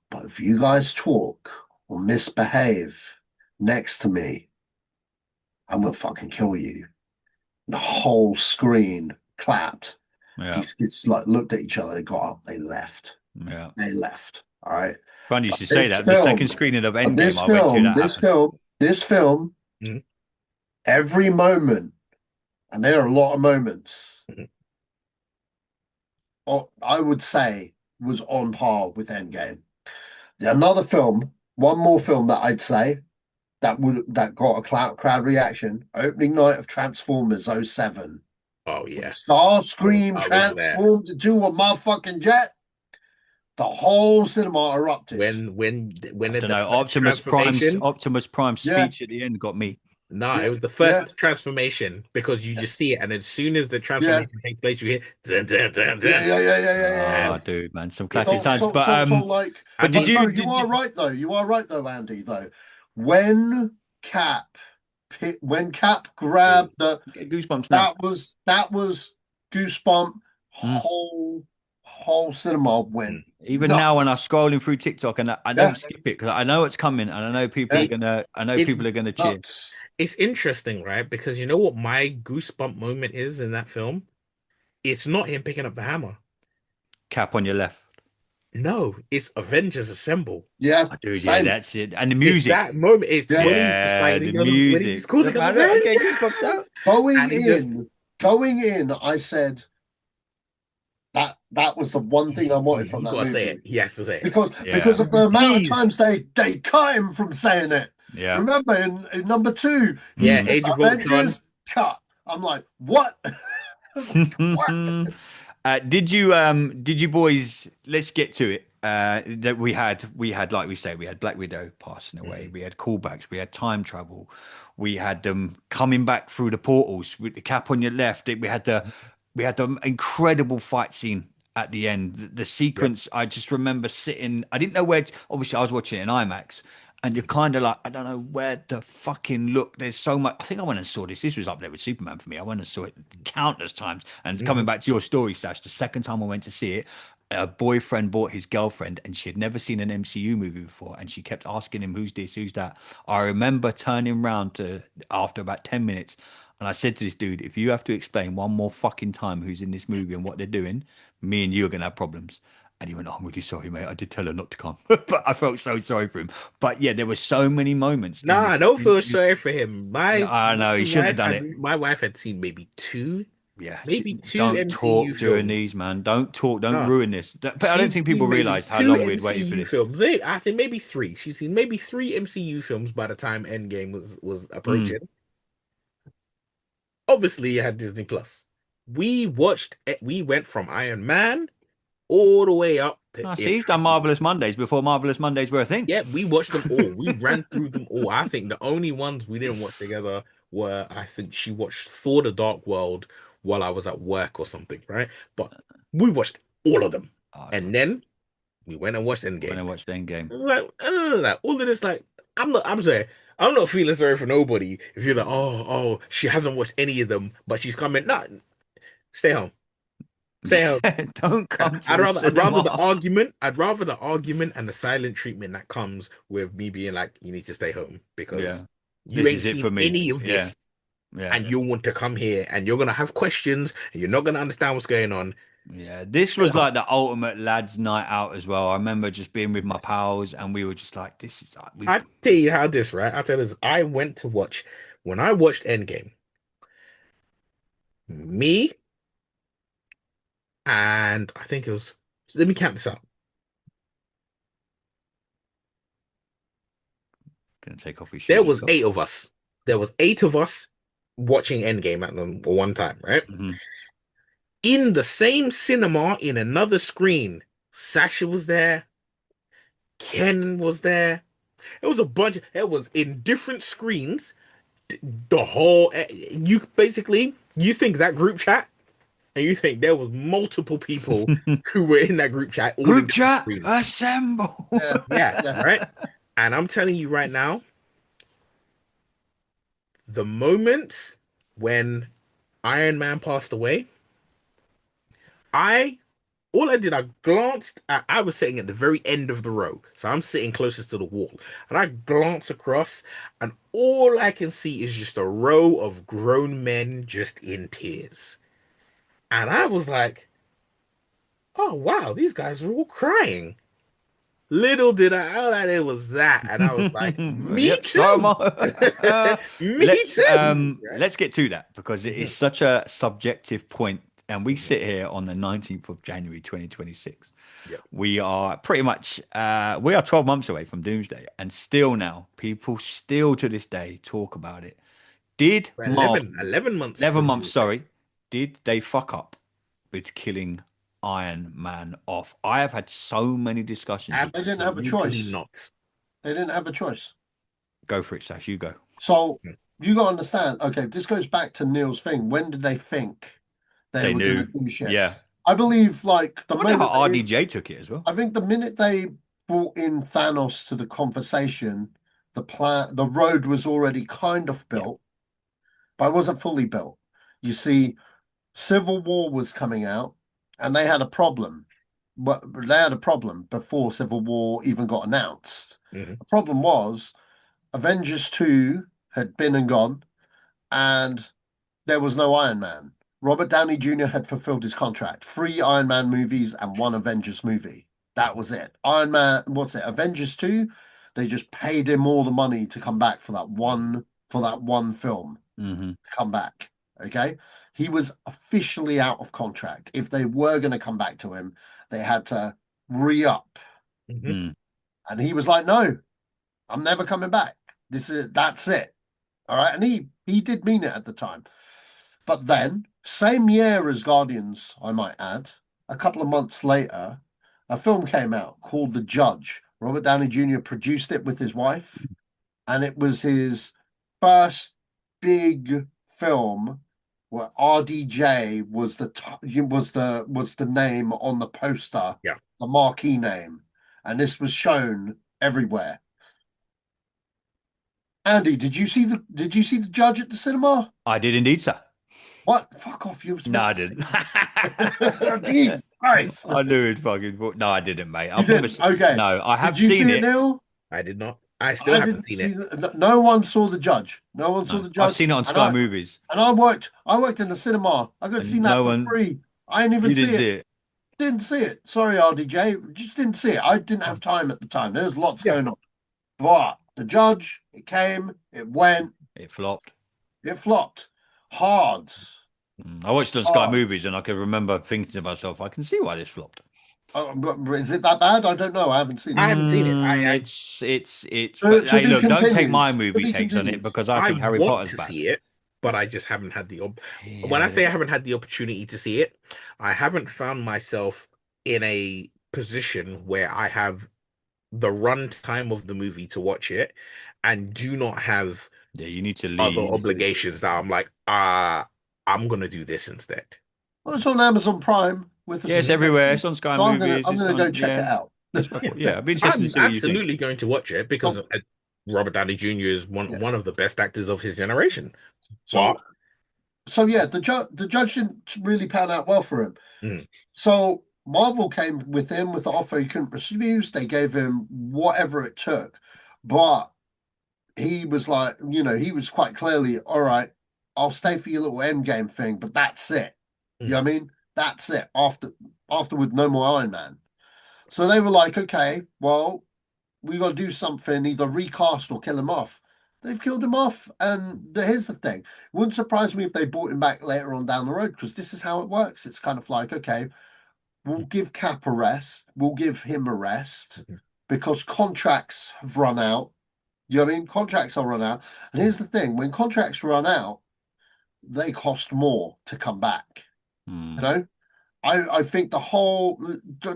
But if you guys talk or misbehave next to me, I'm gonna fucking kill you. And the whole screen clapped. Yeah, These kids like looked at each other, they got up, they left. yeah. They left. All right. Funny you But should say this that. The second film, screening of but Endgame this I went to, film, that this happened. film, this film, Mhm. every moment, and there are a lot of moments, Mhm. I would say was on par with Endgame. Another film, one more film that I'd say that got a crowd reaction, opening night of Transformers '07. Oh When yeah. Starscream I was there. transformed into a motherfucking jet, the whole cinema erupted. When I at don't the know. first transformation. Optimus Prime's Yeah, speech at the end got me. No, yeah, it was the yeah, first transformation because you just see it, and as soon as the yeah, transformation takes place, you hear dun, dun, dun, yeah, dun. yeah, yeah, yeah, yeah, yeah, yeah. Ah, And dude, man, some it classic So, times. so, so, so, like, I But mean, you did are you right though. You are right though, Andy. Though, when Cap, when Cap oh, grabbed get goosebumps now? that was goosebump. Mm. Whole cinema went mm. Even now, when I'm nuts. scrolling through TikTok and I don't Yeah, skip it because I know it's coming and I know people are yeah, See, gonna, I know it's people are gonna cheer. nuts. it's interesting, right? Because you know what my goosebump moment is in that film? It's not him picking up the hammer. Cap on your left. No, it's Avengers Assemble. Yeah, Oh, dude, yeah, same. that's it. And the It's music. that moment. It's Yeah, when he's just like Yeah, when he the goes, when he just music. calls Yeah, it man, I'm Avengers, getting goosebumps now. going and he just in, going in. I said that was the one thing I wanted from he that gotta say it. movie. He has to say it. Because Yeah, of the amount of Please. times they cut him from saying it. yeah. Remember in number two, he Yeah, says Age of Ultron. Avengers cut. I'm like, what? What? Did you boys, let's get to it. That we had like we say, we had Black Widow passing away, Mm, we had callbacks, we had time travel, we had them coming back through the portals with the Cap on your left. We had the incredible fight scene at the end. The yep. sequence, I just remember sitting, I didn't know where obviously I was watching it in IMAX. And you're kind of like, I don't know where the fucking look. There's so much. I think I went and saw this. This was up there with Superman for me. I went and saw it countless times. And it's coming Mhm. back to your story, Sash. The second time I went to see it, a boyfriend bought his girlfriend, and she had never seen an MCU movie before, and she kept asking him, "Who's this? Who's that?" I remember turning around to after about 10 minutes, and I said to this dude, "If you have to explain one more fucking time who's in this movie and what they're doing, me and you are gonna have problems." And he went, "Oh, I'm really sorry, mate. I did tell her not to come." But I felt so sorry for him. But yeah, there were so many moments in Nah, this. I don't feel sorry for him. I know he shouldn't have done it. My wife had seen maybe two, Yeah, maybe two don't MCU talk during films. these, man. Don't talk. Don't No, ruin this. But I don't she's think people seen maybe realized how two long we'd waited for MCU this. films. I think maybe three. She's seen maybe three MCU films by the time Endgame was Mm. approaching. Obviously, you had Disney Plus. We watched it. We went from Iron Man all the way up to I see. He's done Infinity. Marvelous Mondays before Marvelous Mondays were a thing. Yeah, we watched them all. We ran through them all. I think the only ones we didn't watch together were, I think she watched Thor: The Dark World while I was at work or something, right? But we watched all of them. Oh, And then we went and watched when I Endgame. watched Endgame. Like, all of this, like, I'm sorry. I'm not feeling sorry for nobody if you're like, she hasn't watched any of them, but she's coming. Nah, stay home. Stay home. Don't come to I'd the rather I'd rather the cinema. argument I'd rather the argument and the silent treatment that comes with me being like, you need to stay home Yeah, because you this ain't is it for seen me. any of Yeah, this yeah, and you want to come here and you're gonna have questions and you're not gonna understand what's going on. yeah. This Stay was home. like the ultimate lads' night out as well. I remember just being with my pals, and we were just like, "This is like we." I tell you how this, right? I'll tell you this. I went to watch when I watched Endgame, me and I think it was let me count this up. Gonna take off his There shoes and was socks. eight of us. There was eight of us watching Endgame at them for one time, right? Hmm. In the same cinema in another screen. Sasha was there, Ken was there. It was a bunch. It was in different screens. The whole you basically you think that group chat, and you think there was multiple people who were in that group chat, all in Group different chat, screens. assemble. Yeah, Yeah, yeah. right. And I'm telling you right now, the moment when Iron Man passed away, I all I did, I glanced at, I was sitting at the very end of the row. So I'm sitting closest to the wall. And I glance across, and all I can see is just a row of grown men just in tears. And I was like, oh, wow, these guys are all crying. Little did I know that it was that. And I was like, me Yep, so am too. I. Me let's too. Right? let's get to that because it is Mhm. such a subjective point, and we Mhm. sit here on the 19th of January 2026. Yep. We are pretty much we are 12 months away from Doomsday, and still now people still to this day talk about it. Did We're Marvel 11 months 11 from months, Tuesday. sorry, did they fuck up with killing Iron Man off? I have had so many discussions with They didn't have a Absolutely choice. not. They didn't have a choice. go for it, Sash, you go. So you got to understand. Okay, this goes back to Neil's thing. When did they think they They were going to knew. do shit? Yeah. I believe, like the I wonder how moment they, RDJ took it as well. I think the minute they brought in Thanos to the conversation, the road was already kind of Yeah. built, but it wasn't fully built. You see, Civil War was coming out, and they had a problem. But they had a problem before Civil War even got announced. Mhm. The problem was Avengers 2 had been and gone, and there was no Iron Man. Robert Downey Jr. had fulfilled his contract. Three Iron Man movies and one Avengers movie. That was it. Iron Man, what's it? Avengers 2, they just paid him all the money to come back for that one film Hmm. come back. Okay. He was officially out of contract. If they were going to come back to him, they had to re-up. Mhm. Mm. And he was like, no, I'm never coming back. That's it. All right. And he did mean it at the time. But then, same year as Guardians, I might add, a couple of months later, a film came out called The Judge. Robert Downey Jr. produced it with his wife, and it was his first big film where RDJ was the name on the poster, Yeah. the marquee name, and this was shown everywhere. Andy, did you see the Judge at the cinema? I did indeed, sir. What? Fuck off! You were No, supposed I to say didn't. Jesus Christ. I knew it fucking. No, I didn't, mate. You I've never. didn't. Okay. No, I have Did you seen see it, it. Neil? I did not. I still I haven't didn't seen see it. no one saw the judge. No one saw No, the I've judge. seen it on And Sky I Movies, and I worked in the cinema. I got to see and no that for one. free. I didn't even You see didn't it. see it. Didn't see it. Sorry, RDJ. Just didn't see it. I didn't have time at the time. There was lots Yeah. going on. But the judge, it came, it went, It flopped. it flopped hard. I watched it on Sky Oh, Movies, and I can remember thinking to myself, I can see why this flopped. but is it that bad? I don't know. I haven't seen I it. haven't seen it. It's. To But hey, be look, don't take continued. my To movie be takes on it continued. because I I think Harry want Potter's to bad. see it, but I just haven't had when I Yeah, say I haven't had the opportunity to see it, I haven't found myself in a position where I have the runtime of the movie to watch it and do not have yeah, you need to other leave. obligations that I'm like, I'm gonna do this instead. Well, it's on Amazon Prime with a Yeah, it's everywhere. It's subscription, on Sky so Movies. I'm It's gonna go on. check it Yeah, out. it's worth. Yeah, I'd be interested to I'm see what you think. absolutely going to watch it because So, Robert Downey Jr. is yeah. one of the best actors of his generation. But So yeah, the judge didn't really pan out well for him. mm, So Marvel came with him with the offer he couldn't refuse. They gave him whatever it took, but he was like, he was quite clearly, all right, I'll stay for your little Endgame thing, but that's it. You know mm, what I mean? That's it. Afterward, no more Iron Man. So they were like, okay, well, we got to do something, either recast or kill him off. They've killed him off, and here's the thing: it wouldn't surprise me if they brought him back later on down the road because this is how it works. It's kind of like, okay, we'll give Cap a rest, we'll give him a rest mm, because contracts have run out. You know what I mean? Contracts are run out, and mm, here's the thing: when contracts run out, they cost more to come back. You Hmm. know, I think the whole,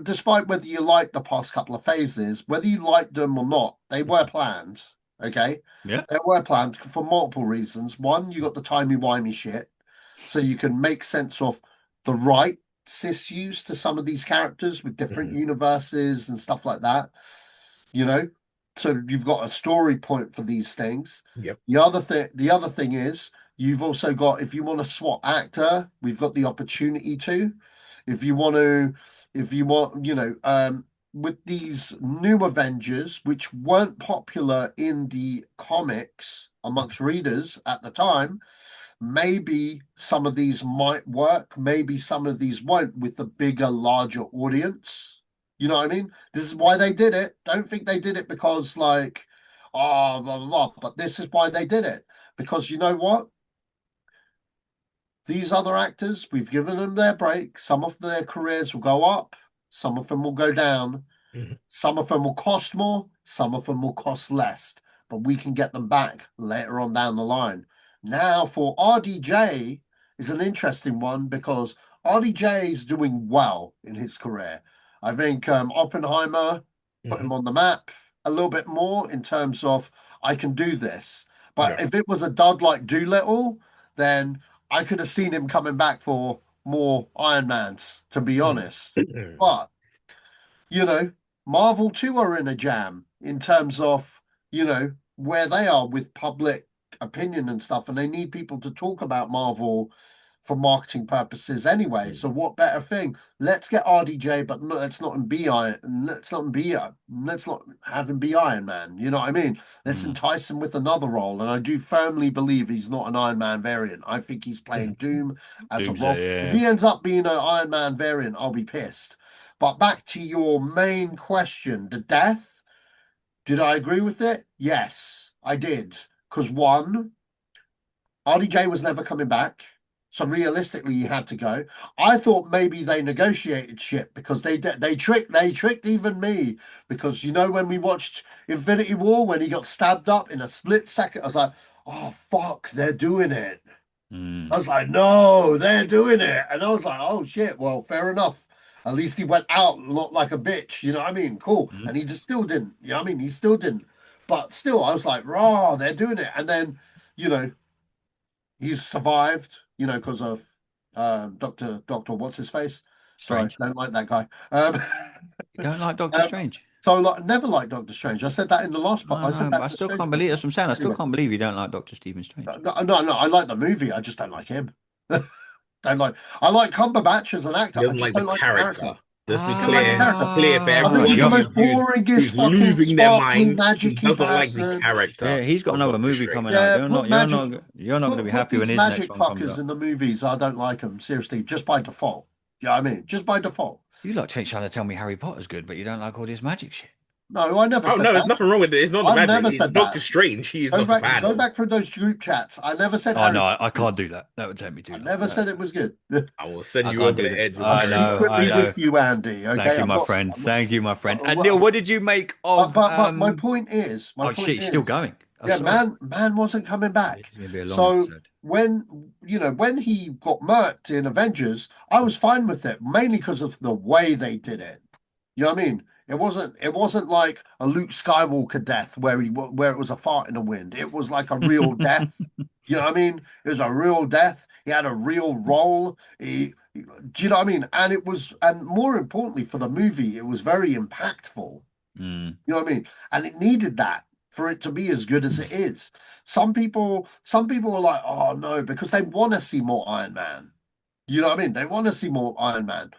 despite whether you like the past couple of phases, whether you liked them or not, they were planned. Okay, Yeah. they were planned for multiple reasons. One, you got the timey-wimey shit, so you can make sense of the right use to some of these characters with different mm, universes and stuff like that. You know, so you've got a story point for these things. yep. The other thing is you've also got, if you want to swap actor, we've got the opportunity to. If you want to, if you want, with these new Avengers, which weren't popular in the comics amongst readers at the time, maybe some of these might work, maybe some of these won't with the bigger, larger audience. You know what I mean? This is why they did it. Don't think they did it because, like, oh, blah, blah, blah. But this is why they did it. Because you know what? These other actors, we've given them their break. Some of their careers will go up, some of them will go down. Mm, Some of them will cost more, some of them will cost less, but we can get them back later on down the line. Now, for RDJ is an interesting one because RDJ is doing well in his career. I think Oppenheimer put mm, him on the map a little bit more in terms of I can do this. But yeah. if it was a dud like Doolittle, then I could have seen him coming back for more Iron Mans, to be Mm, honest. mm, But you know, Marvel too are in a jam in terms of, where they are with public opinion and stuff, and they need people to talk about Marvel for marketing purposes anyway. mm, So what better thing? Let's get RDJ, but no, let's not be Iron. Let's not have him be Iron Man. You know what I mean? Let's Hmm. entice him with another role. And I do firmly believe he's not an Iron Man variant. I think he's playing mm, Doom as a role. Doomsday. If Yeah. he ends up being an Iron Man variant, I'll be pissed. But back to your main question, the death, did I agree with it? Yes, I did. Because one, RDJ was never coming back. So realistically, he had to go. I thought maybe they negotiated shit because they tricked even me because when we watched Infinity War when he got stabbed up in a split second, I was like, oh fuck, they're doing it. I Hmm. was like, no, they're doing it. And I was like, oh shit, well, fair enough. At least he went out not like a bitch, you know what I mean? Cool. Hmm. And he just still didn't. You know what I mean? He still didn't. But still, I was like, raw, they're doing it. And then, you know, he's survived, because of Doctor what's his face? Sorry, Strange. don't like that guy. You don't like Doctor Um, Strange? so like never liked Doctor Strange. I said that in the last part. No, I said no, but that I in the still Strange can't believe. That's podcast. what I'm saying. I still Anyway, can't believe you don't like Doctor Stephen no, Strange. no, I like the movie. I just don't like him. Don't like. I like Cumberbatch as an he actor. I doesn't just like the don't like the character. character. Let's be Don't like the clear, character. clear for I think Ah, he's everyone the you most who's boringest fucking losing their sparkly, mind. He magicy doesn't like the person. character Yeah, he's got of another Doctor movie Strange. coming out. Yeah, put magic. You're not going to be Put happy when these his next magic one comes fuckers out. in the movies. I don't like them. Seriously, just by default. Yeah, I mean, just by default. You lot trying to tell me Harry Potter's good, but you don't like all this magic shit. No, I never Oh said no, there's that. nothing wrong with it. It's not the I magic. never It's said Doctor that. Strange. He is not a Go panel. back through those group chats. I never said Oh Harry no, Potter I was can't good. do that. That would take me I too long. never No, said it was good. I will send I you can't over do the that. edge with I'm I Harry know, I secretly Potter. know. with you, Andy. Thank Okay, you, I'm my not. friend. I'm not. Thank you, my friend. And Neil, But, what did you make of my point is, oh shit, it's still going. Oh yeah, sorry. man wasn't coming back. It's gonna be a long So episode. when he got murked in Avengers, I was fine with it, mainly because of the way they did it. You know what I mean? It wasn't like a Luke Skywalker death where it was a fart in the wind. It was like a real death. You know what I mean? It was a real death. He had a real role. Do you know what I mean? And more importantly for the movie, it was very impactful. Mm. You know what I mean? And it needed that for it to be as good as it is. Some people are like, oh no, because they want to see more Iron Man. You know what I mean? They want to see more Iron Man.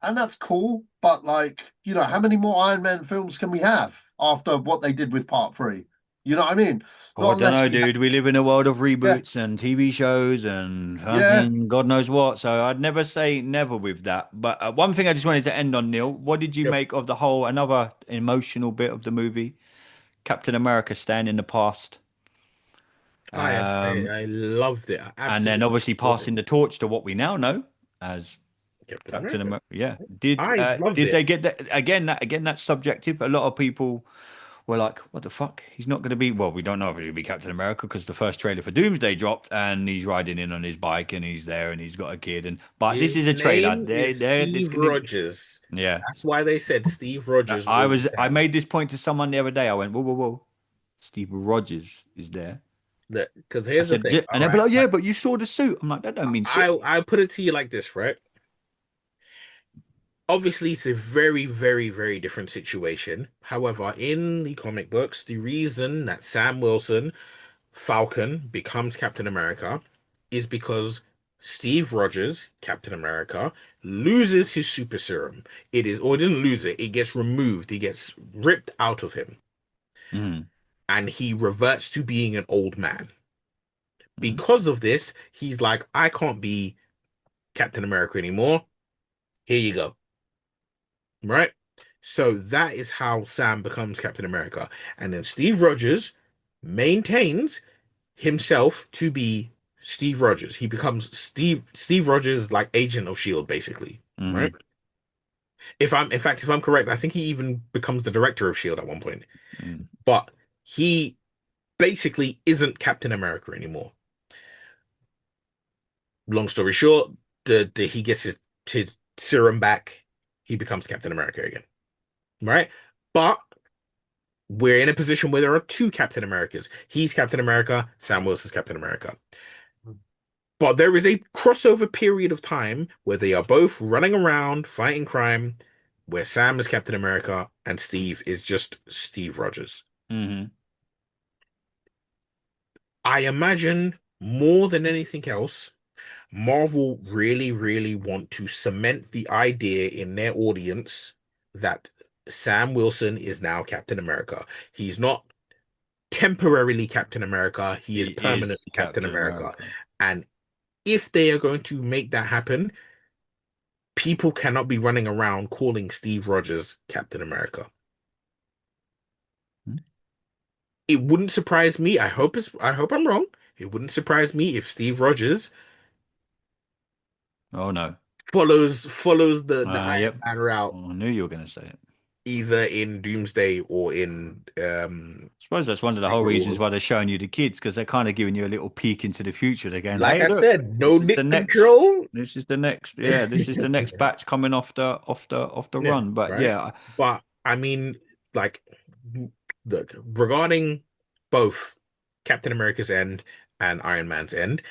And that's cool, but like, how many more Iron Man films can we have after what they did with part three? You know what I mean? Oh, I Not don't unless know, we have, dude. We live in a world of yeah, reboots and TV shows and yeah. fucking God knows what. So I'd never say never with that. But one thing I just wanted to end on, Neil. What did you Yep. make of the whole another emotional bit of the movie, Captain America staying in the past, um, I loved it. I and then absolutely obviously loved it. passing the torch to what we now know as Captain Captain America. America. Yeah. I loved Did it. they get that again? That's subjective. A lot of people were like, "What the fuck? He's not going to be." Well, we don't know if he's going to be Captain America because the first trailer for Doomsday dropped, and he's riding in on his bike, and he's there, and he's got a kid, and but this His is a trailer. name is This Steve going to, Rogers. yeah. That's why they said Steve Rogers was I Sam. made this point to someone the other day. I went, "Whoa, whoa, whoa! Steve Rogers is there." Because I here's the said, thing, all and they'll be right? like, "Yeah, Like but you saw the suit." I'm like, "That don't mean shit." I put it to you like this, right? Obviously, it's a very, very, very different situation. However, in the comic books, the reason that Sam Wilson, Falcon, becomes Captain America is because Steve Rogers, Captain America, loses his super serum. Or he didn't lose it, it gets removed, it gets ripped out of him, Mm-hmm. and he reverts to being an old man. Because of this, he's like, I can't be Captain America anymore. Here you go. Right? So that is how Sam becomes Captain America. And then Steve Rogers maintains himself to be Steve Rogers. He becomes Steve Rogers, like agent of Shield, basically. Right? Mm-hmm. If I'm correct, I think he even becomes the director of Shield at one point. Mm-hmm. But he basically isn't Captain America anymore. Long story short, he gets his serum back. He becomes Captain America again. Right? But we're in a position where there are two Captain Americas. He's Captain America, Sam Wilson's Captain America. But there is a crossover period of time where they are both running around fighting crime, where Sam is Captain America and Steve is just Steve Rogers. Mm-hmm. I imagine more than anything else, Marvel really, really want to cement the idea in their audience that Sam Wilson is now Captain America. He's not temporarily Captain America, he He is is permanently Captain Captain America. America. And if they are going to make that happen, people cannot be running around calling Steve Rogers Captain America. Hmm? It wouldn't surprise me. I hope I'm wrong. It wouldn't surprise me if Steve Rogers Oh no. follows the Yep. Iron Man route Oh, I knew you were going to say it. either in Doomsday or in I suppose that's one of the whole Secret reasons why Wars. they're showing you the kids because they're kind of giving you a little peek into the future. They're going, Like "Hey, I look, said, no Nick Control. this is the next batch coming off the Yeah, run." But right. yeah, But I mean, like, look, regarding both Captain America's End and Iron Man's End,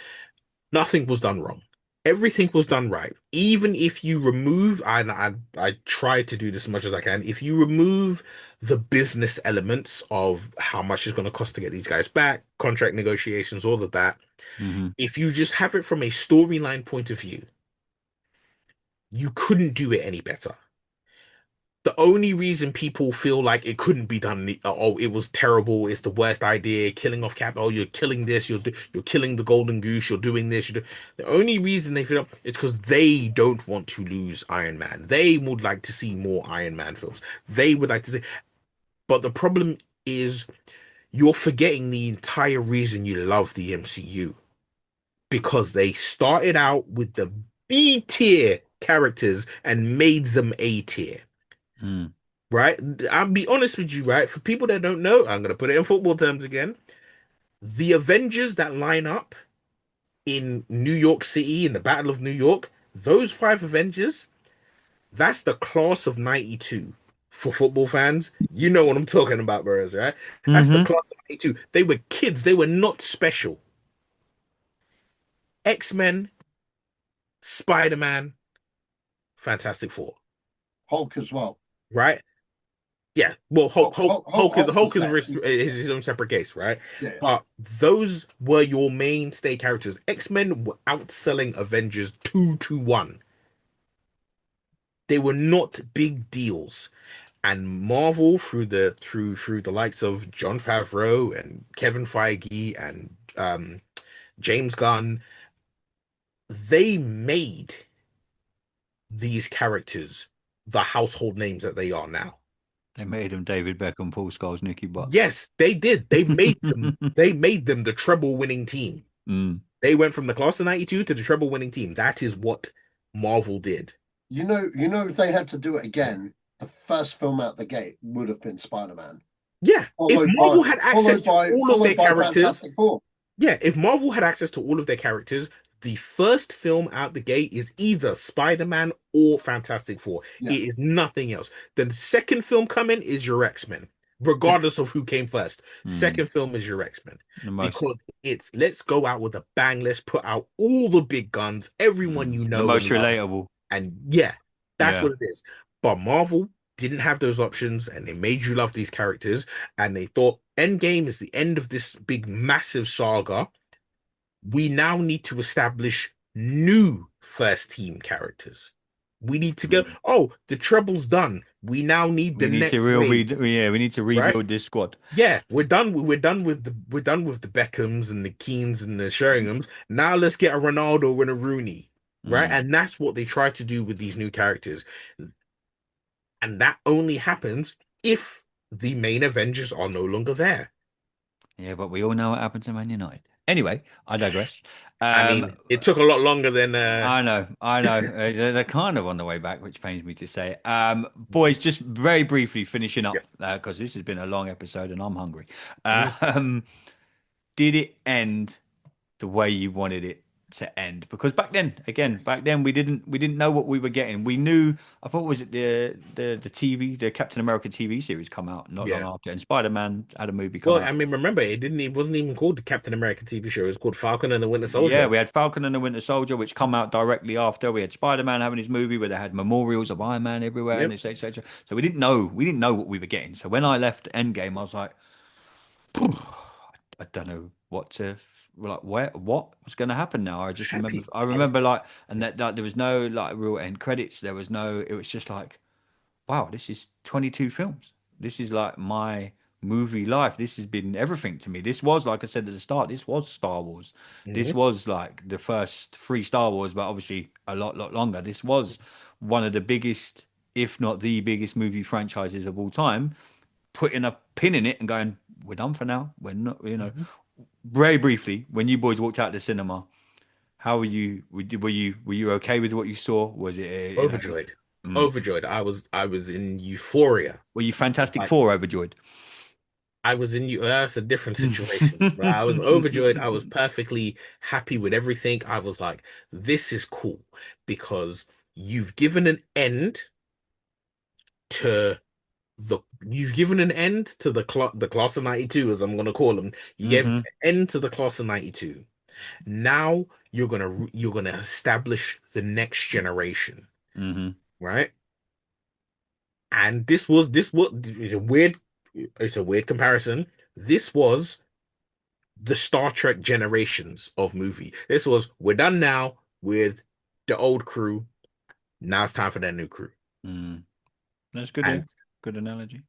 nothing was done wrong. Everything was done right. Even if you remove, I try to do this as much as I can. If you remove the business elements of how much it's going to cost to get these guys back, contract negotiations, all of that, hmm if you just have it from a storyline point of view, you couldn't do it any better. The only reason people feel like it couldn't be done, oh, it was terrible, it's the worst idea, killing off Cap, oh, you're killing this, you're killing the Golden Goose, you're doing this, the only reason they feel it's because they don't want to lose Iron Man. They would like to see more Iron Man films. They would like to see. But the problem is you're forgetting the entire reason you love the MCU because they started out with the B tier characters and made them A tier. Mm. Right? I'll be honest with you, right? For people that don't know, I'm gonna put it in football terms again. The Avengers that line up in New York City in the Battle of New York, those five Avengers, that's the class of 92. For football fans, you know what I'm talking about, bros, right? That's the Hmm. class of 92. They were kids, they were not special. X-Men, Spider-Man, Fantastic Four, Hulk as well. right? Yeah. Well, Hulk was Hulk is yeah, his own separate case, right? yeah. But those were your mainstay characters. X-Men were outselling Avengers 2-1. They were not big deals. And Marvel through the likes of John Favreau and Kevin Feige and James Gunn, they made these characters the household names that they are now. They made him David Beckham, Paul Scholes, Nicky Butt. Yes, they did. They made them the treble winning team. Mm. They went from the class of 92 to the treble winning team. That is what Marvel did. If they had to do it again, the first film out the gate would have been Spider-Man, Yeah, if followed by Marvel had access followed to by all of their followed by characters, Fantastic Four. yeah, if Marvel had access to all of their characters, the first film out the gate is either Spider-Man or Fantastic Four. Yeah, It is nothing else. The second film coming is your X-Men, yeah. regardless of who came first. Mm. Second film is your X-Men The most, because it's let's go out with a bang. Let's put out all the big guns, everyone you the know most and love. relatable. And yeah, that's Yeah. what it is. But Marvel didn't have those options and they made you love these characters. And they thought Endgame is the end of this big, massive saga. We now need to establish new first team characters. We need to go, Mm. oh, the trouble's done. We now need the We need to next wave, yeah, we need to right? rebuild this squad. Yeah, we're done with the Beckhams and the Keens and the Sheringhams. Now let's get a Ronaldo and a Rooney, right? Mm. And that's what they try to do with these new characters. And that only happens if the main Avengers are no longer there. Yeah, but we all know what happened to Man United. Anyway, I digress. I Um, mean, it took a lot longer than I know. They're kind of on the way back, which pains me to say. Boys, just very briefly finishing yeah. up because this has been a long episode and I'm hungry. Mhm. Um, did it end the way you wanted it to end? Because back then we didn't know what we were getting. We knew. I thought was it the TV the Captain America TV series come out not long Yeah. after, and Spider Man had a movie come Well, out. I mean, remember, it wasn't even called the Captain America TV show. It was called Falcon and the Winter Yeah, Soldier. we had Falcon and the Winter Soldier, which come out directly after. We had Spider-Man having his movie where they had memorials of Iron Man everywhere and Yep. etc. So we didn't know what we were getting. So when I left Endgame, I was like, I don't know what to like. What was going to happen now? I just remember. Happy. I I was remember like, and that there was no like real end credits. There was no. It was just like, wow, this is 22 films. This is like my movie life. This has been everything to me. This was, like I said at the start, this was Star Wars. This Mhm. was like the first three Star Wars, but obviously a lot longer. This was one of the biggest, if not the biggest movie franchises of all time. Putting a pin in it and going, we're done for now. We're not, Mhm. very briefly, when you boys walked out the cinema, how were you? Were you okay with what you saw? Was it, Overjoyed. mm. Overjoyed. I was in euphoria. Were you Fantastic Like Four overjoyed? I was in you. That's a different situation. But I was overjoyed. I was perfectly happy with everything. I was like, this is cool because you've given an end to the class of 92, as I'm gonna call them. You gave an Hmm. end to the class of 92. Now you're gonna establish the next generation, Hmm. right? And this was it's a weird comparison. This was the Star Trek generations of movie. This was we're done now with the old crew. Now it's time for that new crew. Mm. That's good, yeah. And Good analogy.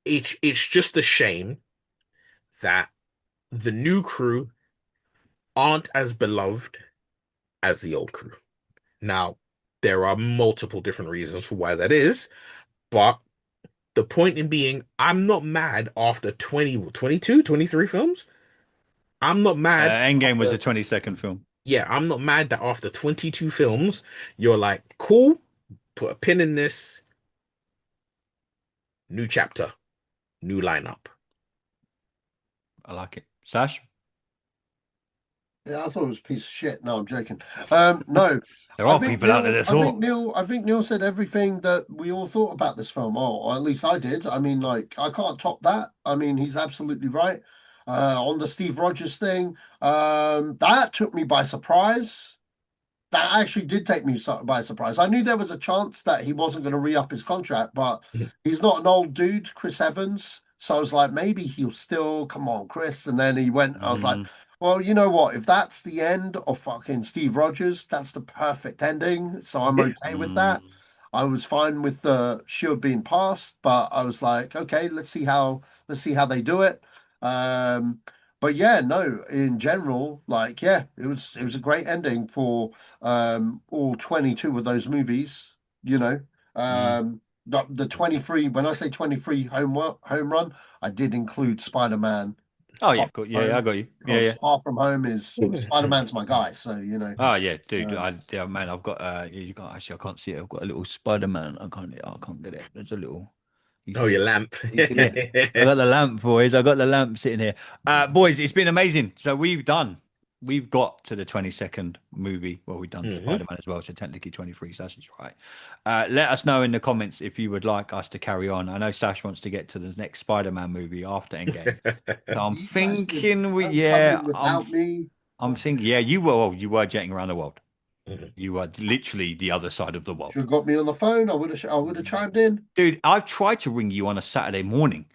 it's just a shame that the new crew aren't as beloved as the old crew. Now, there are multiple different reasons for why that is, but The point in being, I'm not mad after 20, 22, 23 films. I'm not mad Endgame was after, the 22nd film. yeah, I'm not mad that after 22 films, you're like, cool, put a pin in this, new chapter, new lineup. I like it. Sash, Yeah, I thought it was a piece of shit. No, I'm joking. No, there are people out there that thought. I think Neil said everything that we all thought about this film, or at least I did. I mean, like, I can't top that. I mean, he's absolutely right. On the Steve Rogers thing, that took me by surprise. That actually did take me by surprise. I knew there was a chance that he wasn't going to re-up his contract, but he's not an old dude, Chris Evans. So I was like, maybe he'll still come on, Chris. And then he went, I was like, Mm, well, you know what? If that's the end of fucking Steve Rogers, that's the perfect ending. So I'm Yeah. okay with that. mm, I was fine with the shield being passed, but I was like, okay, let's see how they do it. Um, but yeah, no, in general, like, yeah, it was a great ending for all 22 of those movies, you know. mm. The 23, when I say 23 home run, I did include Spider-Man Oh Far yeah, cool. From Yeah, yeah, I Home got you. Yeah, because yeah. Far From Home is Spider-Man's my guy, so you know. Oh yeah, dude. Um, Yeah, man. I've got. You can't actually. I can't see it. I've got a little Spider Man. I can't get it. There's a little. You Oh, see your it? lamp. You see it? I got the lamp, boys. I got the lamp sitting here. Boys, it's been amazing. So we've done. We've got to the 22nd movie. Well, we've done hmm Spider Man as well. So technically 23. So that's right. Let us know in the comments if you would like us to carry on. I know Sash wants to get to the next Spider Man movie after Endgame. So I'm you guys did thinking come Homecoming I'm without me. I'm thinking, yeah, you were jetting around the world. Mhm. You were literally the other side of the Should world. have got me on the phone. I would have chimed in. Dude, I've tried to ring you on a Saturday morning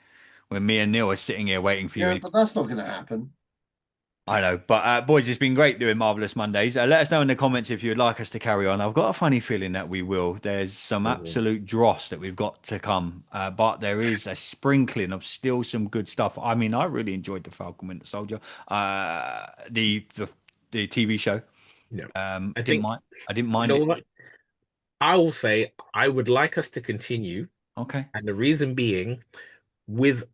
when me and Neil are sitting here waiting for you. Yeah, And but that's not going to happen. I know, but boys, it's been great doing Marvelous Mondays. Let us know in the comments if you'd like us to carry on. I've got a funny feeling that we will. There's some Mhm. absolute dross that we've got to come, but there is a sprinkling of still some good stuff. I mean, I really enjoyed the Falcon Winter Soldier, the TV show. No, I Didn't think, mind. I didn't you mind know it. what? I will say I would like us to continue, Okay. and the reason being, with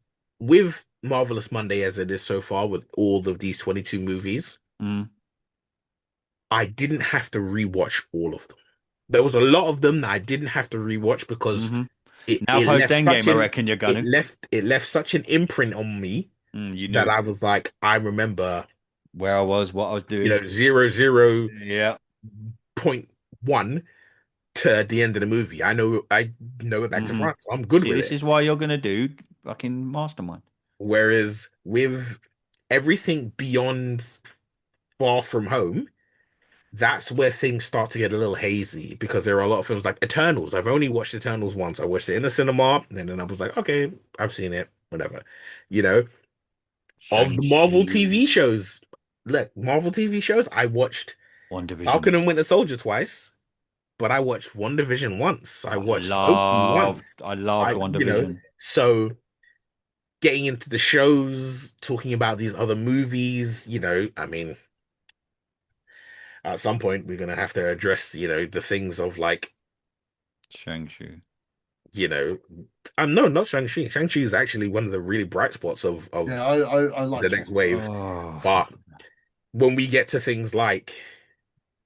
with Marvelous Monday as it is so far, with all of these 22 movies, Mm. I didn't have to rewatch all of them. There was a lot of them that I didn't have to rewatch because Hmm. it Now it post left such Endgame, I an reckon you're gonna. it left such an imprint on me You that knew I was like, I remember, where I was, what I was doing. 0.1 to the end of the movie. I know it back to Hmm. front. So I'm good See, with this it. is why you're gonna do fucking Mastermind. Whereas with everything beyond Far From Home, that's where things start to get a little hazy because there are a lot of films like Eternals. I've only watched Eternals once. I watched it in the cinema, and then I was like, okay, I've seen it, whatever. You know, of the Marvel Shang-Chi, TV shows, look, Marvel TV shows, I watched One Division. Falcon and Winter Soldier twice, but I watched WandaVision once. I watched Loki once. I loved One Division. So getting into the shows, talking about these other movies, I mean, at some point we're gonna have to address, the things of like, Shang-Chi. you know, no, not Shang-Chi. Shang-Chi is actually one of the really bright spots of Yeah, I like the next Shang-Chi. wave. Oh, But fucking. when we get to things like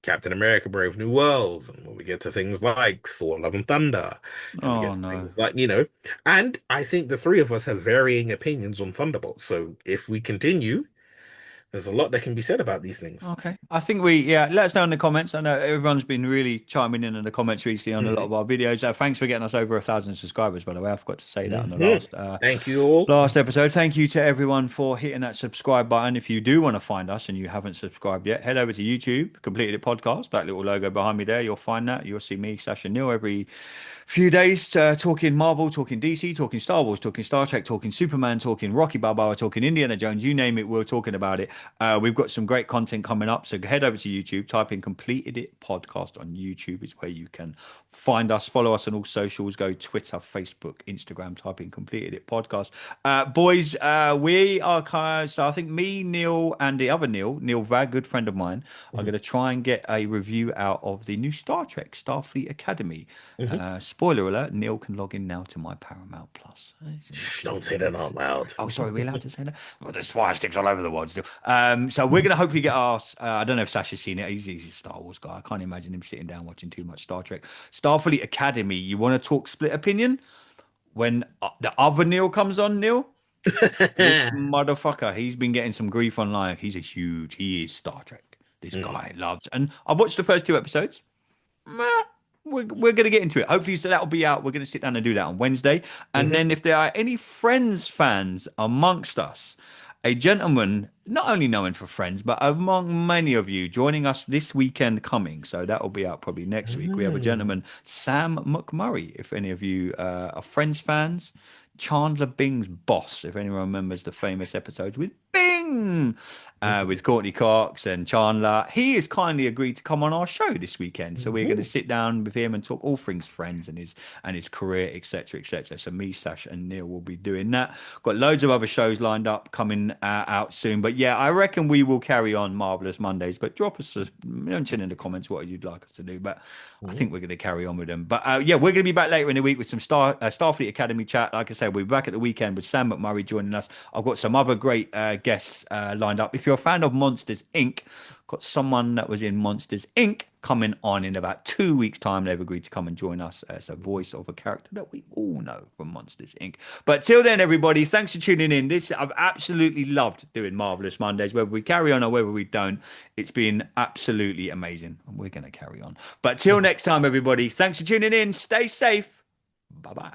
Captain America: Brave New Worlds, and when we get to things like Thor: Love and Thunder, and we Oh get to no. things like, and I think the three of us have varying opinions on Thunderbolt. So if we continue, there's a lot that can be said about these things. Okay. I think yeah, let us know in the comments. I know everyone's been really chiming in the comments recently on a lot Mhm. of our videos. Thanks for getting us over 1,000 subscribers, by the way. I forgot to say that on the Mhm. Thank you all. last episode. Thank you to everyone for hitting that subscribe button. If you do want to find us and you haven't subscribed yet, head over to YouTube, Completed It Podcast, that little logo behind me there. You'll find that. You'll see me, Sasha Neil, every few days talking Marvel, talking DC, talking Star Wars, talking Star Trek, talking Superman, talking Rocky Balboa, talking Indiana Jones, you name it, we're talking about it. We've got some great content coming up. So head over to YouTube, type in Completed It Podcast on YouTube is where you can find us. Follow us on all socials. Go Twitter, Facebook, Instagram, type in Completed It Podcast. Boys, we are kind of, so I think me, Neil, and the other Neil Vag, good friend of mine, are going to try and get a review out of the new Star Trek Starfleet Academy. Spoiler alert, Neil can log in now to my Paramount Plus. Shh, don't say that out loud. Oh, sorry, we're allowed to say that? Well, there's fire sticks all over the world still. So we're going to hopefully get our, I don't know if Sasha's seen it. He's a Star Wars guy. I can't imagine him sitting down watching too much Star Trek. Starfleet Academy, you want to talk split opinion? When the other Neil comes on, Neil, this motherfucker, he's been getting some grief online. He is Star Trek. This guy loves, and I watched the first 2 episodes. Meh, we're going to get into it. Hopefully, so that'll be out. We're going to sit down and do that on Wednesday. And then, if there are any Friends fans amongst us, a gentleman not only known for Friends, but among many of you joining us this weekend coming. So that will be out probably next week. We have a gentleman, Sam McMurray. If any of you are Friends fans, Chandler Bing's boss. If anyone remembers the famous episodes with Bing, with Courtney Cox and Chandler, he has kindly agreed to come on our show this weekend. So we're going to sit down with him and talk all things Friends and his career, etc., etc. So me, Sash, and Neil will be doing that. Got loads of other shows lined up coming out soon. But yeah, I reckon we will carry on Marvelous Mondays. But drop us mention in the comments what you'd like us to do. But I think we're going to carry on with them. But yeah, we're going to be back later in the week with some Starfleet Academy chat. Like I said, we'll be back at the weekend with Sam McMurray joining us. I've got some other great guests lined up. If you're a fan of Monsters Inc., got someone that was in Monsters Inc. coming on in about 2 weeks' time. They've agreed to come and join us as a voice of a character that we all know from Monsters Inc. But till then, everybody, thanks for tuning in. I've absolutely loved doing Marvelous Mondays, whether we carry on or whether we don't. It's been absolutely amazing, and we're going to carry on. But till next time, everybody, thanks for tuning in. Stay safe. Bye-bye.